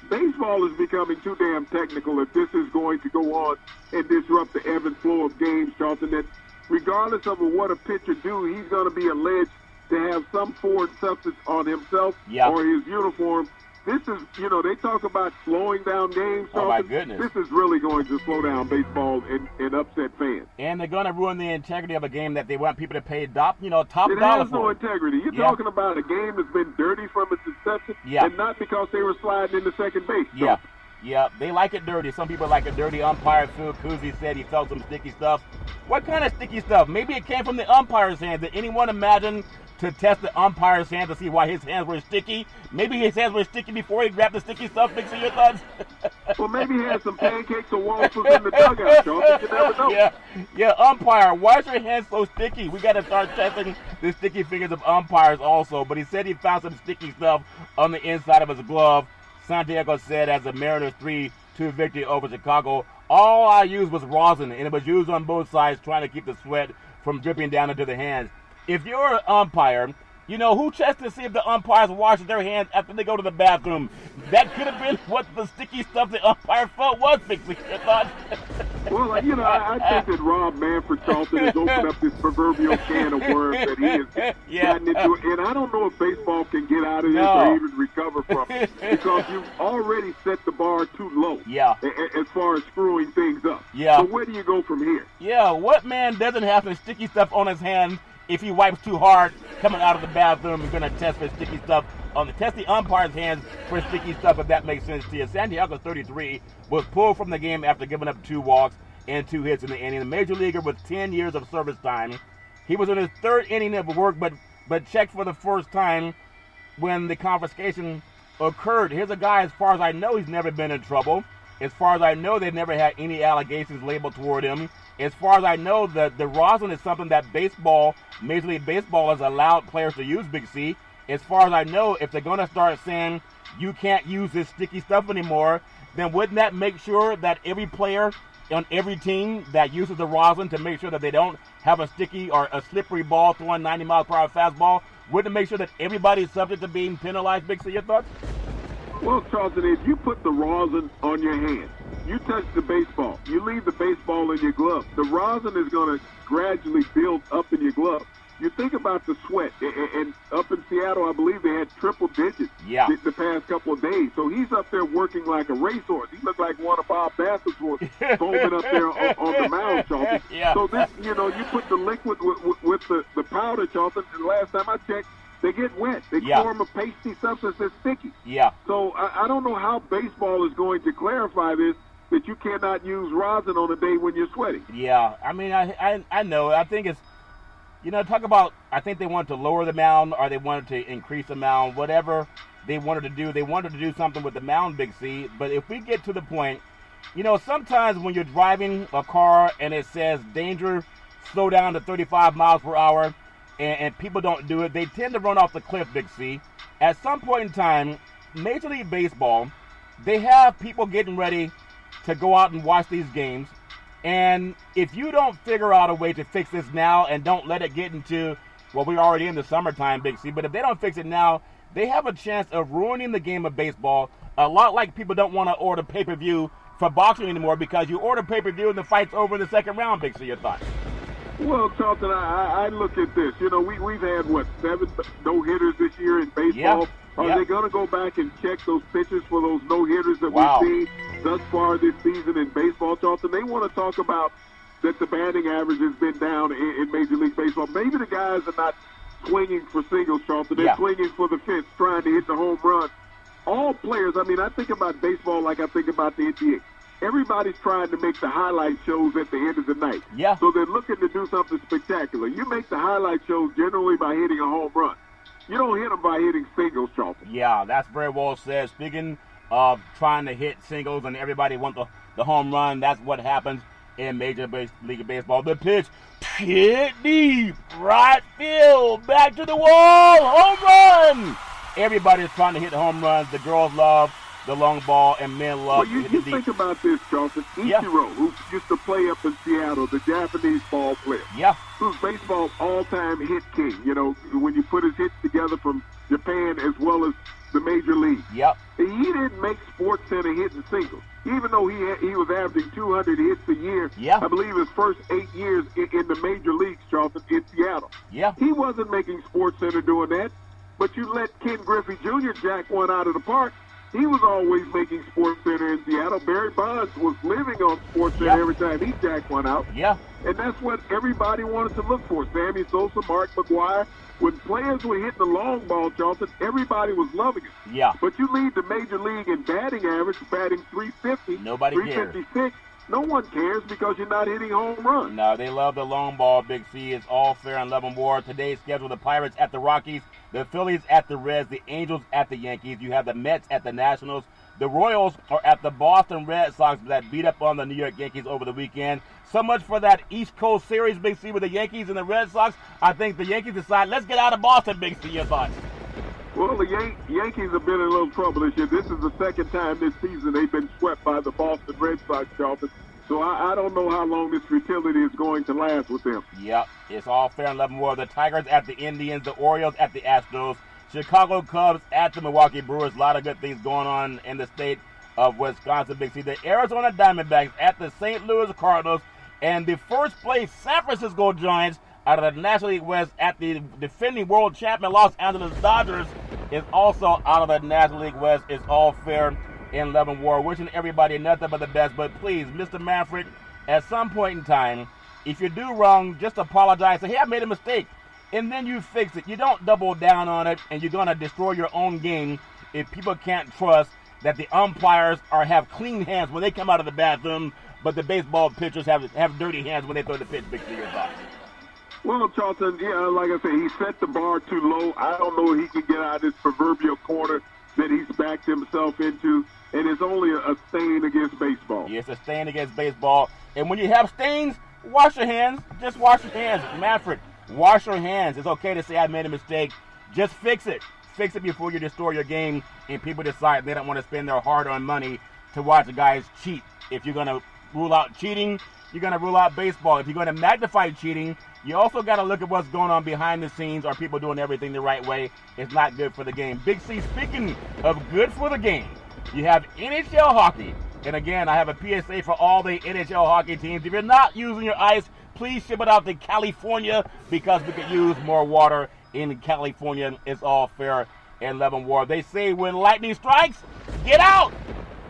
Baseball is becoming too damn technical if this is going to go on and disrupt the ebb and flow of games, Charlton, that regardless of what a pitcher do, he's going to be alleged to have some foreign substance on himself or his uniform. This is, they talk about slowing down games. Oh, my goodness. This is really going to slow down baseball and upset fans. And they're going to ruin the integrity of a game that they want people to pay top dollar for. It has no integrity. You're talking about a game that's been dirty from its inception, and not because they were sliding into second base. Yeah, they like it dirty. Some people like it dirty. Umpire Phil Cousy said he felt some sticky stuff. What kind of sticky stuff? Maybe it came from the umpire's hand. Did anyone imagine to test the umpire's hand to see why his hands were sticky? Maybe his hands were sticky before he grabbed the sticky stuff. Big C, your thoughts? Well, maybe he had some pancakes or waffles in the dugout, Charles. You never know. Yeah, umpire, why is your hands so sticky? We got to start testing the sticky fingers of umpires also. But he said he found some sticky stuff on the inside of his glove. Santiago said as the Mariners 3-2 victory over Chicago, all I used was rosin, and it was used on both sides trying to keep the sweat from dripping down into the hands. If you're an umpire, who checks to see if the umpires wash their hands after they go to the bathroom? That could have been what the sticky stuff the umpire felt was, Big C. Your thoughts? Well, I think that Rob Manfred, Charlton, has opened up this proverbial can of worms that he has gotten into. And I don't know if baseball can get out of this or even recover from it, because you've already set the bar too low as far as screwing things up. Yeah. So where do you go from here? Yeah, what man doesn't have some sticky stuff on his hand if he wipes too hard coming out of the bathroom? We're going to test for sticky stuff test the umpire's hands for sticky stuff, if that makes sense to you. Santiago, 33, was pulled from the game after giving up 2 walks and 2 hits in the inning. A major leaguer with 10 years of service time. He was in his 3rd inning of work, but checked for the first time when the confiscation occurred. Here's a guy, as far as I know, he's never been in trouble. As far as I know, they've never had any allegations labeled toward him. As far as I know, the rosin is something that Major League Baseball has allowed players to use, Big C. As far as I know, if they're going to start saying you can't use this sticky stuff anymore, then wouldn't that make sure that every player on every team that uses the rosin to make sure that they don't have a sticky or a slippery ball throwing 90 miles per hour fastball, wouldn't it make sure that everybody's subject to being penalized, Big C? Your thoughts? Well, Charlton, if you put the rosin on your hand, you touch the baseball, you leave the baseball in your glove, the rosin is going to gradually build up in your glove. You think about the sweat, and up in Seattle, I believe they had triple digits the past couple of days. So he's up there working like a racehorse. He looked like one of Bob Bassett's horses folded up there on the mound, Charlton. So this, you put the liquid with the powder, Charlton, and the last time I checked, they get wet. They form a pasty substance that's sticky. So I don't know how baseball is going to clarify this, that you cannot use rosin on a day when you're sweating. I mean, I know. I think it's, talk about, I think they wanted to lower the mound or they wanted to increase the mound, whatever they wanted to do. They wanted to do something with the mound, Big C. But if we get to the point, sometimes when you're driving a car and it says danger, slow down to 35 miles per hour, and people don't do it, they tend to run off the cliff, Big C. At some point in time, Major League Baseball, they have people getting ready to go out and watch these games. And if you don't figure out a way to fix this now and don't let it get into, well, we're already in the summertime, Big C, but if they don't fix it now, they have a chance of ruining the game of baseball. A lot like people don't want to order pay-per-view for boxing anymore because you order pay-per-view and the fight's over in the second round, Big C. Your thoughts? Well, Charlton, I look at this. We've had, 7 no-hitters this year in baseball. Are they going to go back and check those pitches for those no-hitters that we've seen thus far this season in baseball, Charlton? They want to talk about that the batting average has been down in Major League Baseball. Maybe the guys are not swinging for singles, Charlton. They're swinging for the fence, trying to hit the home run. All players, I think about baseball like I think about the NBA. Everybody's trying to make the highlight shows at the end of the night. So they're looking to do something spectacular. You make the highlight shows generally by hitting a home run. You don't hit them by hitting singles, Charlton. That's very well said. Speaking of trying to hit singles and everybody wants the home run, that's what happens in Major League Baseball. The pitch, hit deep, right field, back to the wall, home run! Everybody's trying to hit home runs. The girls love the long ball, and men love you think about this, Charlton. Ichiro, who used to play up in Seattle, the Japanese ball player. Who's baseball's all-time hit king. When you put his hits together from Japan as well as the major league. He didn't make SportsCenter hitting singles. Even though he was averaging 200 hits a year, I believe his first 8 years in the major leagues, Charlton, in Seattle. He wasn't making SportsCenter doing that, but you let Ken Griffey Jr. jack one out of the park. He was always making SportsCenter in Seattle. Barry Bonds was living on SportsCenter every time he jacked one out. And that's what everybody wanted to look for. Sammy Sosa, Mark McGwire. When players were hitting the long ball, Charlton, everybody was loving it. But you lead the major league in batting average, batting 350, nobody 356. Cares. No one cares because you're not hitting home runs. No, they love the long ball, Big C. It's all fair and love and war. Today's schedule, the Pirates at the Rockies, the Phillies at the Reds, the Angels at the Yankees. You have the Mets at the Nationals. The Royals are at the Boston Red Sox that beat up on the New York Yankees over the weekend. So much for that East Coast series, Big C, with the Yankees and the Red Sox. I think the Yankees decide, let's get out of Boston, Big C. Your thoughts? Well, the Yankees have been in a little trouble this year. This is the second time this season they've been swept by the Boston Red Sox, Charlton. So I don't know how long this futility is going to last with them. It's all fair and love and war. The Tigers at the Indians, the Orioles at the Astros, Chicago Cubs at the Milwaukee Brewers. A lot of good things going on in the state of Wisconsin, Big C. The Arizona Diamondbacks at the St. Louis Cardinals, and the first place San Francisco Giants out of the National League West at the defending world champion Los Angeles Dodgers is also out of the National League West. It's all fair in love and war. Wishing everybody nothing but the best. But please, Mr. Manfred, at some point in time, if you do wrong, just apologize. Say, hey, I made a mistake. And then you fix it. You don't double down on it, and you're going to destroy your own game if people can't trust that the umpires have clean hands when they come out of the bathroom, but the baseball pitchers have dirty hands when they throw the pitch. Big to your thoughts. Well, Charlton, yeah, like I said, he set the bar too low. I don't know if he can get out of this proverbial corner that he's backed himself into, and it's only a stain against baseball. Yes, a stain against baseball. And when you have stains, wash your hands. Just wash your hands. Manfred, wash your hands. It's okay to say I made a mistake. Just fix it. Fix it before you destroy your game and people decide they don't want to spend their hard-earned money to watch guys cheat. If you're going to rule out cheating, you're going to rule out baseball. If you're going to magnify cheating, you also got to look at what's going on behind the scenes. Are people doing everything the right way? It's not good for the game. Big C, speaking of good for the game, you have NHL hockey. And again, I have a PSA for all the NHL hockey teams. If you're not using your ice, please ship it out to California because we could use more water in California. It's all fair and level war. They say when lightning strikes, get out.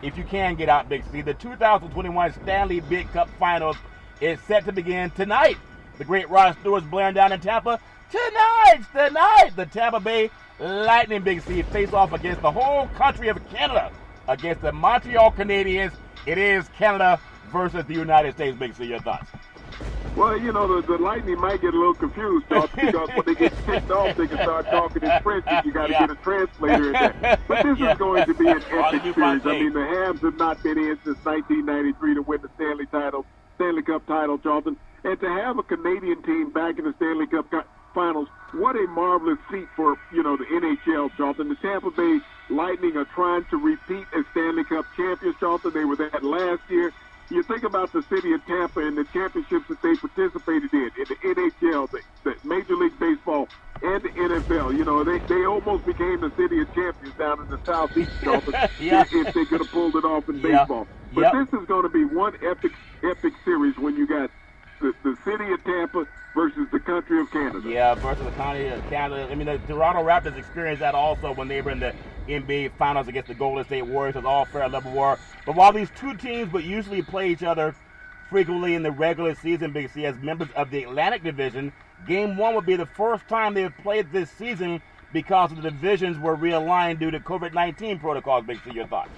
If you can get out, Big C. The 2021 Stanley Big Cup Finals is set to begin tonight. The great Rod Stewart's blaring down in Tampa. Tonight, the Tampa Bay Lightning, Big C, face off against the whole country of Canada, against the Montreal Canadiens. It is Canada versus the United States, Big C. Your thoughts? Well, you know, the Lightning might get a little confused, because when they get ticked off, they can start talking in French, and you got to get a translator in there. But this is going to be an epic series. I mean, the Habs have not been in since 1993 to win the Stanley Cup title, Charlton. And to have a Canadian team back in the Stanley Cup Finals, what a marvelous feat for, you know, the NHL, Charlton. The Tampa Bay Lightning are trying to repeat as Stanley Cup champions, Charlton. They were that last year. You think about the city of Tampa and the championships that they participated in the NHL, the Major League Baseball, and the NFL. You know, they almost became the city of champions down in the Southeast, Charlton, if they could have pulled it off in baseball. But this is going to be one epic series when you got the city of Tampa versus the country of Canada. Yeah, versus the country of Canada. I mean, the Toronto Raptors experienced that also when they were in the NBA Finals against the Golden State Warriors. It was all fair level war. But while these two teams would usually play each other frequently in the regular season, Big C, as members of the Atlantic Division, Game 1 would be the first time they've played this season because the divisions were realigned due to COVID-19 protocols. Big C, your thoughts?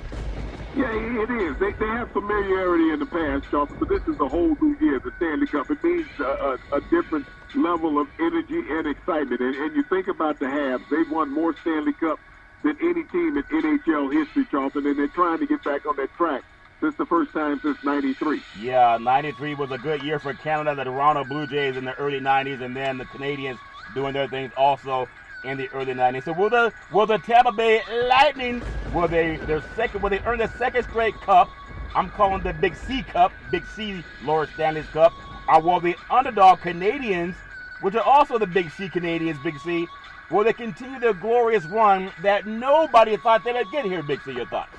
Yeah, it is. They have familiarity in the past, Charles, but this is a whole new year, the Stanley Cup. It means a different level of energy and excitement. And you think about the Habs, they've won more Stanley Cups than any team in NHL history, Charlton, and they're trying to get back on that track. This is the first time since 93. Yeah, 93 was a good year for Canada, the Toronto Blue Jays in the early 90s, and then the Canadians doing their things also in the early 90s. So will the Tampa Bay Lightning, will they earn their second straight cup? I'm calling the Big C Cup, Big C Lord Stanley's Cup. Or will the underdog Canadians, which are also the Big C Canadians, Big C, will they continue their glorious run that nobody thought they would get here, Big C? Your thoughts?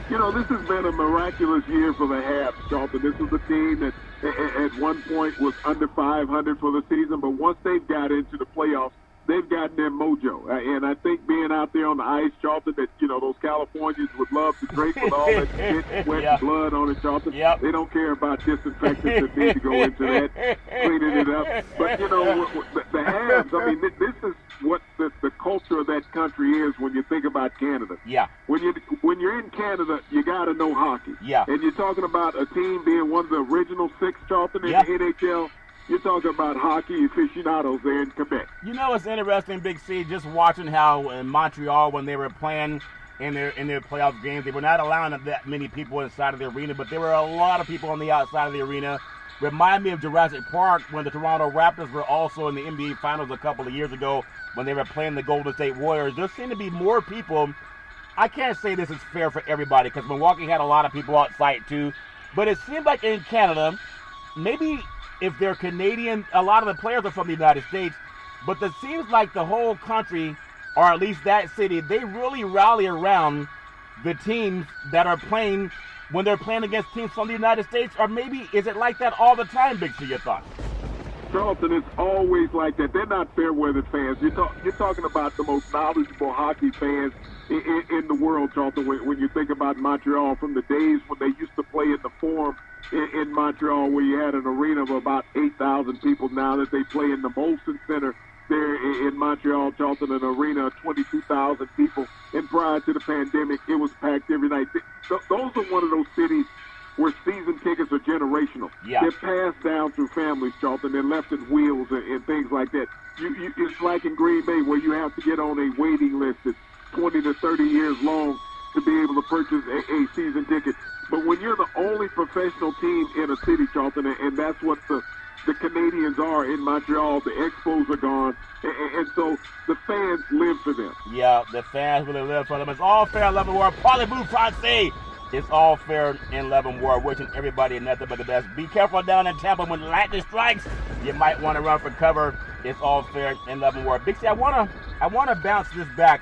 You know, this has been a miraculous year for the Habs, Charlton. This was a team that at one point was under 500 for the season, but once they've got into the playoffs, they've gotten their mojo. And I think being out there on the ice, Charlton, that, you know, those Californians would love to drink with all that shit, sweat, and blood on it, Charlton. They don't care about disinfectants that need to go into that, cleaning it up. But, you know, the Habs, I mean, this is what the culture of that country is when you think about Canada. Yeah. When you're in Canada, you got to know hockey. Yeah. And you're talking about a team being one of the original 6, Charlton, in the NHL. You're talking about hockey aficionados there in Quebec. You know, it's interesting, Big C, just watching how in Montreal, when they were playing in their playoff games, they were not allowing that many people inside of the arena, but there were a lot of people on the outside of the arena. Remind me of Jurassic Park when the Toronto Raptors were also in the NBA Finals a couple of years ago when they were playing the Golden State Warriors. There seem to be more people. I can't say this is fair for everybody because Milwaukee had a lot of people outside too, but it seems like in Canada, maybe if they're Canadian, a lot of the players are from the United States, but it seems like the whole country, or at least that city, they really rally around the teams that are playing when they're playing against teams from the United States, or maybe is it like that all the time, Big C, your thoughts? Charlton, it's always like that. They're not fair-weather fans. You're talking about the most knowledgeable hockey fans in the world, Charlton, when you think about Montreal from the days when they used to play in the Forum in Montreal, where you had an arena of about 8,000 people. Now that they play in the Molson Center there in Montreal, Charlton, an arena of 22,000 people. And prior to the pandemic, it was packed every night. Those are one of those cities where season tickets are generational. Yeah. They're passed down through families, Charlton. They're left in wheels and things like that. It's like in Green Bay where you have to get on a waiting list that's 20 to 30 years long to be able to purchase a season ticket. But when you're the only professional team in a city, Charlton, and that's what the Canadians are in Montreal, the Expos are gone, and so the fans live for them. Yeah, the fans really live for them. It's all fair in Leavenworth. Parlez-vous français. It's all fair in Leavenworth. Wishing everybody nothing but the best. Be careful down in Tampa when lightning strikes. You might want to run for cover. It's all fair in Leavenworth. Big C, I wanna bounce this back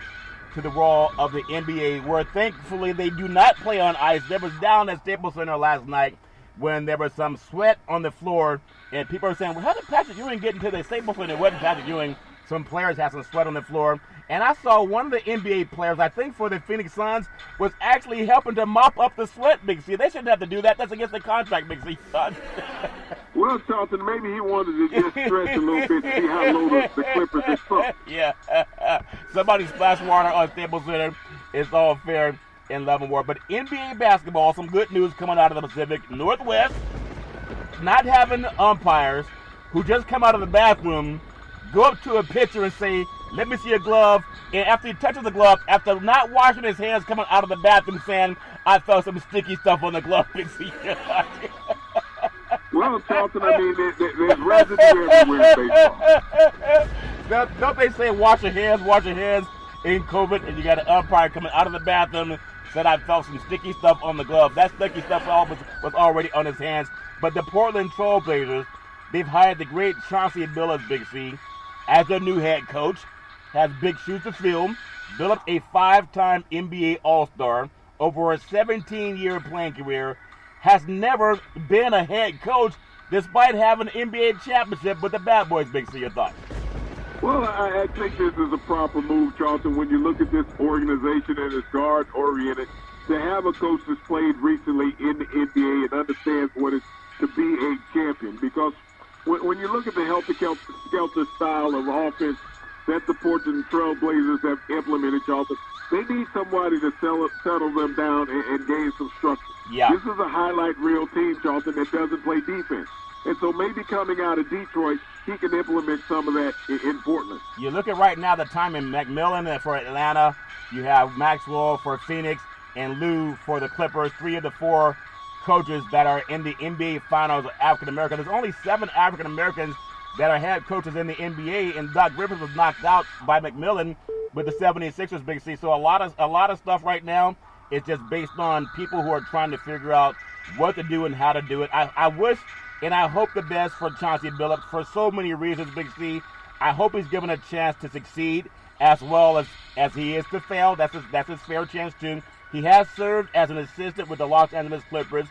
to the world of the NBA, where thankfully they do not play on ice. There was down at Staples Center last night when there was some sweat on the floor, and people are saying, well, how did Patrick Ewing get into the Staples Center? It wasn't Patrick Ewing. Some players had some sweat on the floor. And I saw one of the NBA players, I think for the Phoenix Suns, was actually helping to mop up the sweat, Big C. They shouldn't have to do that. That's against the contract, Big C. Well, Charlton, maybe he wanted to just stretch a little bit to see how low the Clippers had sunk. Yeah. Somebody splashed water on Staples Center. It's all fair in Leavenworth. But NBA basketball, some good news coming out of the Pacific Northwest. Not having umpires who just come out of the bathroom, go up to a pitcher and say, let me see your glove. And after he touches the glove, after not washing his hands coming out of the bathroom, saying, I felt some sticky stuff on the glove. Well, Charlton, I mean, there's residue everywhere in baseball. Don't they say wash your hands in COVID, and you got an umpire coming out of the bathroom said I felt some sticky stuff on the glove. That sticky stuff was already on his hands. But the Portland Trail Blazers, they've hired the great Chauncey Billups, Big C, as their new head coach. Has big shoes to fill. Billups, a 5-time NBA All-Star, over a 17-year playing career, has never been a head coach despite having an NBA championship with the Bad Boys. Big C, your thoughts? Well, I think this is a proper move, Charlton, when you look at this organization and it's guard-oriented, to have a coach that's played recently in the NBA and understands what it's to be a champion. Because when you look at the helter-skelter style of offense that the Portland Trail Blazers have implemented, Charlton, they need somebody to settle them down and gain some structure. Yeah. This is a highlight reel team, Charlton, that doesn't play defense. And so maybe coming out of Detroit, he can implement some of that in Portland. You look at right now the time in McMillan for Atlanta. You have Maxwell for Phoenix and Lou for the Clippers. 3 of the 4 coaches that are in the NBA Finals are African American. There's only 7 African Americans that are head coaches in the NBA, and Doc Rivers was knocked out by McMillan with the 76ers, Big C. So a lot of stuff right now is just based on people who are trying to figure out what to do and how to do it. I wish and I hope the best for Chauncey Billups for so many reasons, Big C. I hope he's given a chance to succeed as well as he is to fail. That's his fair chance too. He has served as an assistant with the Los Angeles Clippers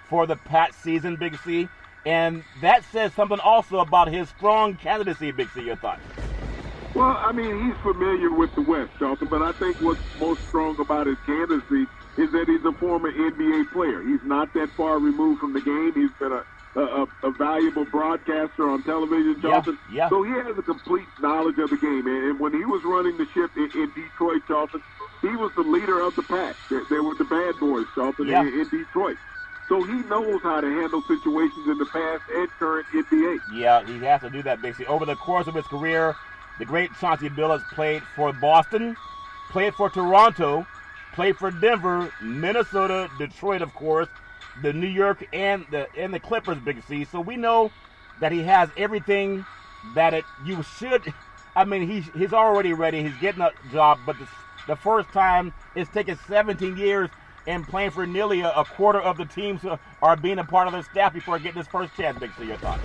for the past season, Big C. And that says something also about his strong candidacy, Big C. Your thoughts? Well, I mean, he's familiar with the West, Charlton, but I think what's most strong about his candidacy is that he's a former NBA player. He's not that far removed from the game. He's been a valuable broadcaster on television, Charlton. Yeah. So he has a complete knowledge of the game. And when he was running the ship in Detroit, Charlton, he was the leader of the pack. They were the bad boys, Charlton, in Detroit. So he knows how to handle situations in the past and current NBA. Yeah, he has to do that, Big C. Over the course of his career, the great Chauncey Billups played for Boston, played for Toronto, played for Denver, Minnesota, Detroit, of course, the New York, and the Clippers, Big C. So we know that he has everything that you should. I mean, he's already ready. He's getting a job, but the first time it's taken 17 years and playing for nearly a quarter of the teams are being a part of the staff before getting his first chance. Big C, your thoughts?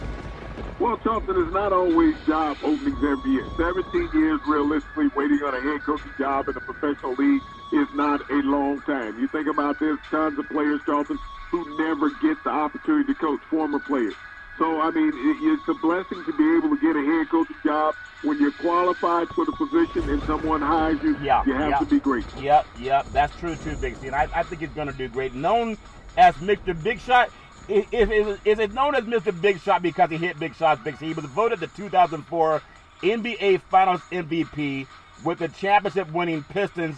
Well, Charlton, is not always job openings every year. 17 years, realistically, waiting on a head coaching job in a professional league is not a long time. You think about this, tons of players, Charlton, who never get the opportunity to coach, former players. So, I mean, it's a blessing to be able to get a head coaching job. When you're qualified for the position and someone hires you, you have to be great. Yep, that's true too, Big C. And I think he's going to do great. Known as Mr. Big Shot, is it known as Mr. Big Shot because he hit big shots, Big C? He was voted the 2004 NBA Finals MVP with the championship-winning Pistons,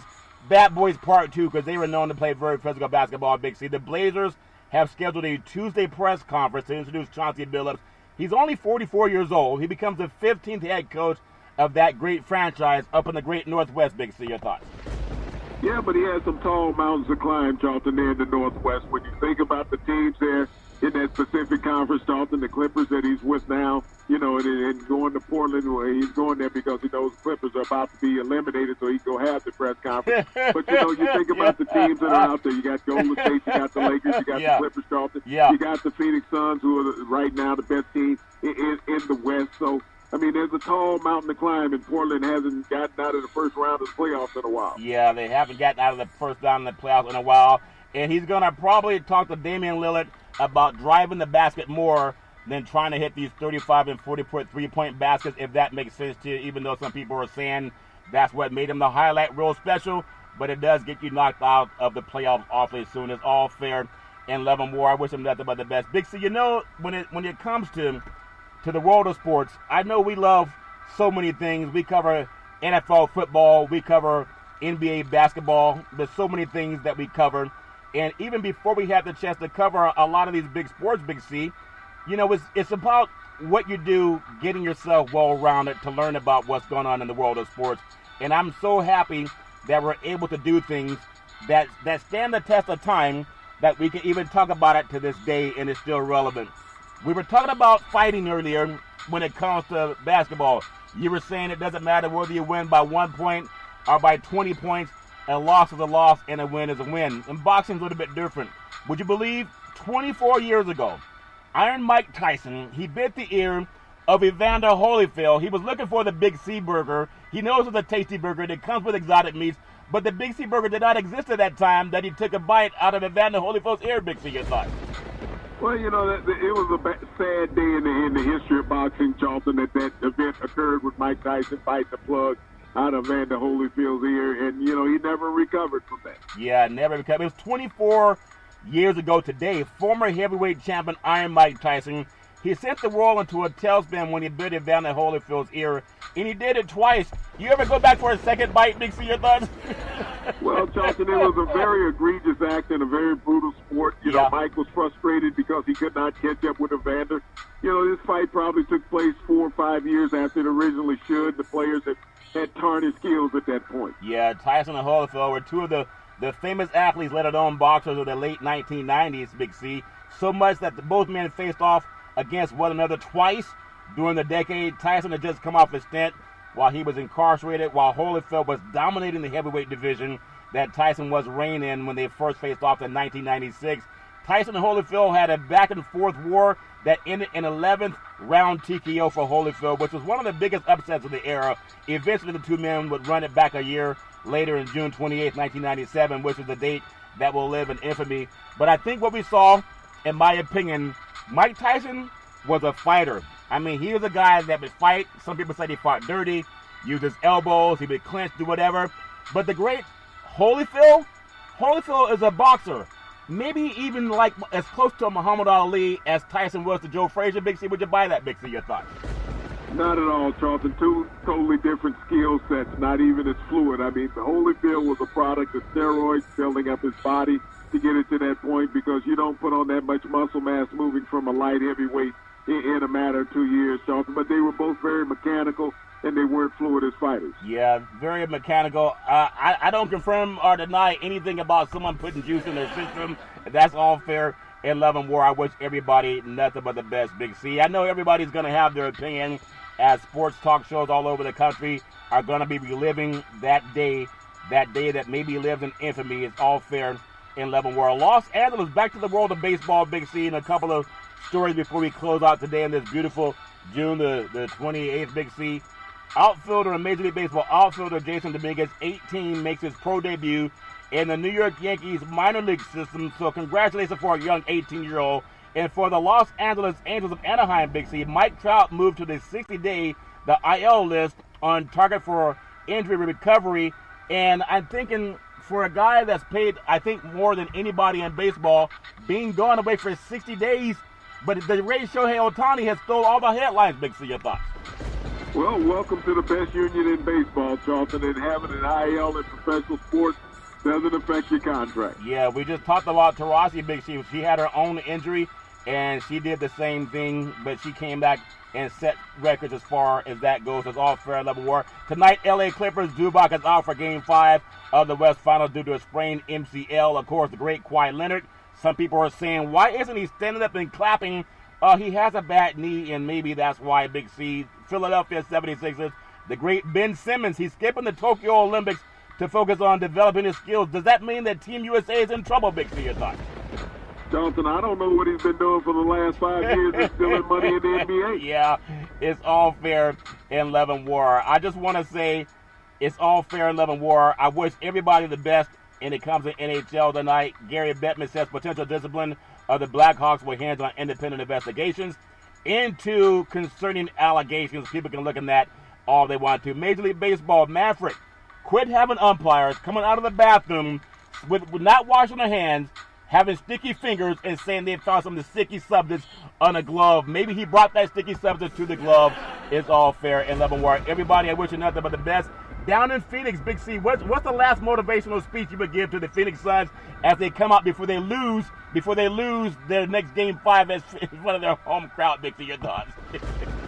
Bad Boys Part 2, because they were known to play very physical basketball, Big C. The Blazers have scheduled a Tuesday press conference to introduce Chauncey Billups. He's only 44 years old. He becomes the 15th head coach of that great franchise up in the great Northwest. Big C, your thoughts? Yeah, but he has some tall mountains to climb, Charlton, there in the Northwest. When you think about the teams there in that Pacific Conference, Charlton, the Clippers that he's with now, you know, and going to Portland, where he's going there because he knows the Clippers are about to be eliminated, so he can go have the press conference. But, you know, you think about the teams that are out there. You got Golden State, you got the Lakers, you got the Clippers, Charlton. You got the Phoenix Suns, who are right now the best team in the West. So, I mean, there's a tall mountain to climb, and Portland hasn't gotten out of the first round of the playoffs in a while. Yeah, they haven't gotten out of the first round of the playoffs in a while. And he's going to probably talk to Damian Lillard about driving the basket more than trying to hit these 35 and 40-point three-point baskets, if that makes sense to you, even though some people are saying that's what made him the highlight reel special. But it does get you knocked out of the playoffs awfully soon. It's all fair and love him more. I wish him nothing but the best. Big C, you know, when it comes to the world of sports, I know we love so many things. We cover NFL football, we cover NBA basketball. There's so many things that we cover. And even before we had the chance to cover a lot of these big sports, Big C, you know, it's about what you do, getting yourself well-rounded to learn about what's going on in the world of sports. And I'm so happy that we're able to do things that stand the test of time, that we can even talk about it to this day and it's still relevant. We were talking about fighting earlier when it comes to basketball. You were saying it doesn't matter whether you win by 1 point or by 20 points. A loss is a loss and a win is a win. And boxing's a little bit different. Would you believe 24 years ago, Iron Mike Tyson, he bit the ear of Evander Holyfield. He was looking for the Big C burger. He knows it's a tasty burger that comes with exotic meats, but the Big C burger did not exist at that time that he took a bite out of Evander Holyfield's ear. Big C, your thoughts? Well, you know, it was a sad day in the history of boxing, Charlton, that event occurred with Mike Tyson biting the plug out of Evander Holyfield's ear, and, you know, he never recovered from that. Yeah, never recovered. It was 24 years ago today. Former heavyweight champion Iron Mike Tyson, he sent the world into a tailspin when he bit Evander Holyfield's ear, and he did it twice. You ever go back for a second bite, Big C, your thoughts? Well, Charlton, it was a very egregious act and a very brutal sport. You know, Mike was frustrated because he could not catch up with Evander. You know, this fight probably took place 4 or 5 years after it originally should. The players had tarnished skills at that point. Yeah, Tyson and Holyfield were two of the famous athletes, let alone boxers, of the late 1990s, Big C. So much that both men faced off against one another twice during the decade. Tyson had just come off his stint while he was incarcerated, while Holyfield was dominating the heavyweight division that Tyson was reigning in when they first faced off in 1996. Tyson and Holyfield had a back-and-forth war that ended in 11th round TKO for Holyfield, which was one of the biggest upsets of the era. Eventually, the two men would run it back a year later in June 28, 1997, which is the date that will live in infamy. But I think what we saw, in my opinion, Mike Tyson was a fighter. I mean, he was a guy that would fight. Some people said he fought dirty, used his elbows, he would clinch, do whatever. But the great Holyfield is a boxer. Maybe even like as close to Muhammad Ali as Tyson was to Joe Frazier. Big C, would you buy that, Big C? Your thoughts? Not at all, Charlton. Two totally different skill sets, not even as fluid. I mean, Holyfield was a product of steroids, building up his body to get it to that point, because you don't put on that much muscle mass moving from a light heavyweight in a matter of 2 years, Charlton. But they were both very mechanical, and they weren't fluid as fighters. Yeah, very mechanical. I don't confirm or deny anything about someone putting juice in their system. That's all fair and love and war. I wish everybody nothing but the best, Big C. I know everybody's going to have their opinion, as sports talk shows all over the country are going to be reliving that day that maybe lives in infamy. It's all fair and love and war. Los Angeles, back to the world of baseball, Big C, and a couple of stories before we close out today in this beautiful June the 28th, Big C. Outfielder in Major League Baseball, outfielder Jason Dominguez, 18, makes his pro debut in the New York Yankees minor league system. So congratulations for a young 18-year-old. And for the Los Angeles Angels of Anaheim, Big C, Mike Trout moved to the 60-day, the IL list, on target for injury recovery. And I'm thinking, for a guy that's paid, I think, more than anybody in baseball, being gone away for 60 days, but the great Shohei Ohtani has stole all the headlines, Big C. Your thoughts? Well, welcome to the best union in baseball, Charlton, and having an IL in professional sports doesn't affect your contract. Yeah, we just talked about Taurasi, Big C. She had her own injury, and she did the same thing, but she came back and set records as far as that goes. It's all fair level war. Tonight, LA Clippers, Zubac is out for Game 5 of the West Finals due to a sprained MCL. Of course, the great Kawhi Leonard. Some people are saying, why isn't he standing up and clapping? He has a bad knee, and maybe that's why, Big C. Philadelphia 76ers, the great Ben Simmons, he's skipping the Tokyo Olympics to focus on developing his skills. Does that mean that Team USA is in trouble, Big C, your thoughts? Johnson, I don't know what he's been doing for the last 5 years. He's stealing money in the NBA. Yeah, it's all fair in love and war. I just want to say it's all fair in love and war. I wish everybody the best, and it comes to NHL tonight. Gary Bettman says potential discipline of the Blackhawks will hinge on independent investigations into concerning allegations. People can look at that all they want to. Major League Baseball, Manfred, quit having umpires coming out of the bathroom with not washing their hands, having sticky fingers, and saying they found some of the sticky substance on a glove. Maybe he brought that sticky substance to the glove. It's all fair in love and war. Everybody, I wish you nothing but the best. Down in Phoenix, Big C, what's the last motivational speech you would give to the Phoenix Suns as they come out before they lose their next Game 5 as in front of their home crowd, Big C? Your thoughts?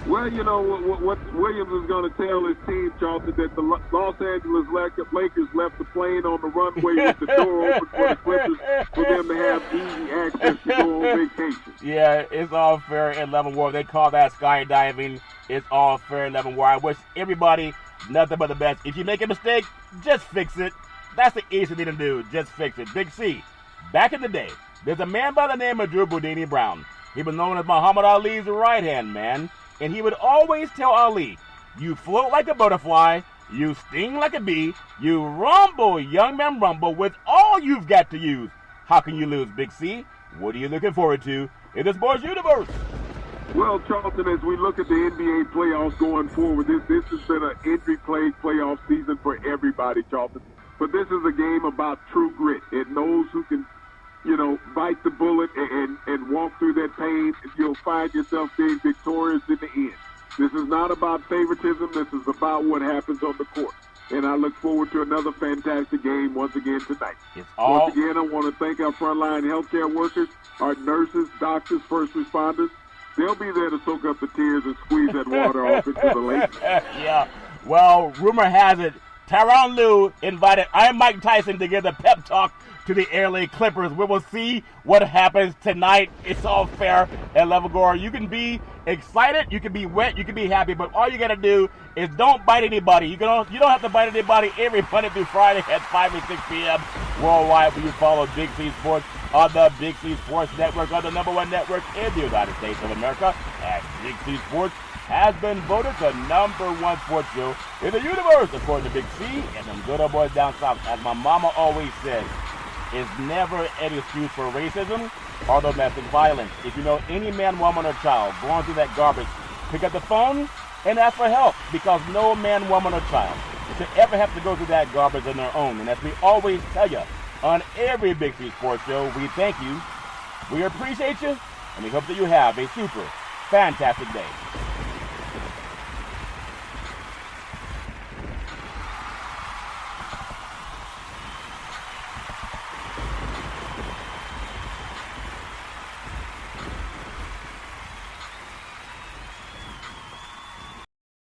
Well, you know, what Williams is going to tell his team, Charlton, that the Los Angeles Lakers left the plane on the runway with the door open for the Clippers for them to have easy access to go on vacation. Yeah, it's all fair in love and war. They call that skydiving. It's all fair in love and war. I wish everybody nothing but the best. If you make a mistake, just fix it. That's the easy thing to do. Just fix it. Big C, back in the day, there's a man by the name of Drew Boudini Brown. He was known as Muhammad Ali's right-hand man, and he would always tell Ali, you float like a butterfly, you sting like a bee, you rumble, young man, rumble with all you've got to use. How can you lose, Big C? What are you looking forward to in the sports universe? Well, Charlton, as we look at the NBA playoffs going forward, this has been an injury-plagued playoff season for everybody, Charlton. But this is a game about true grit. It knows who can, you know, bite the bullet and walk through that pain. You'll find yourself being victorious in the end. This is not about favoritism. This is about what happens on the court. And I look forward to another fantastic game once again tonight. Once again, I want to thank our frontline healthcare workers, our nurses, doctors, first responders. They'll be there to soak up the tears and squeeze that water off into the lake. Yeah. Well, rumor has it, Tyronn Lue invited Iron Mike Tyson to give a pep talk to the LA Clippers. We will see what happens tonight. It's all fair and level gore. You can be excited, you can be wet, you can be happy, but all you got to do is don't bite anybody. You don't have to bite anybody every Monday through Friday at 5 and 6 p.m. worldwide when you follow Big C Sports on the Big C Sports Network, on the #1 network in the United States of America. As Big C Sports has been voted the #1 sports show in the universe, according to Big C and them good old boys down south. As my mama always said, is never an excuse for racism or domestic violence. If you know any man, woman, or child going through that garbage, pick up the phone and ask for help, because no man, woman, or child should ever have to go through that garbage on their own. And as we always tell you on every Big C Sports show, we thank you, we appreciate you, and we hope that you have a super fantastic day.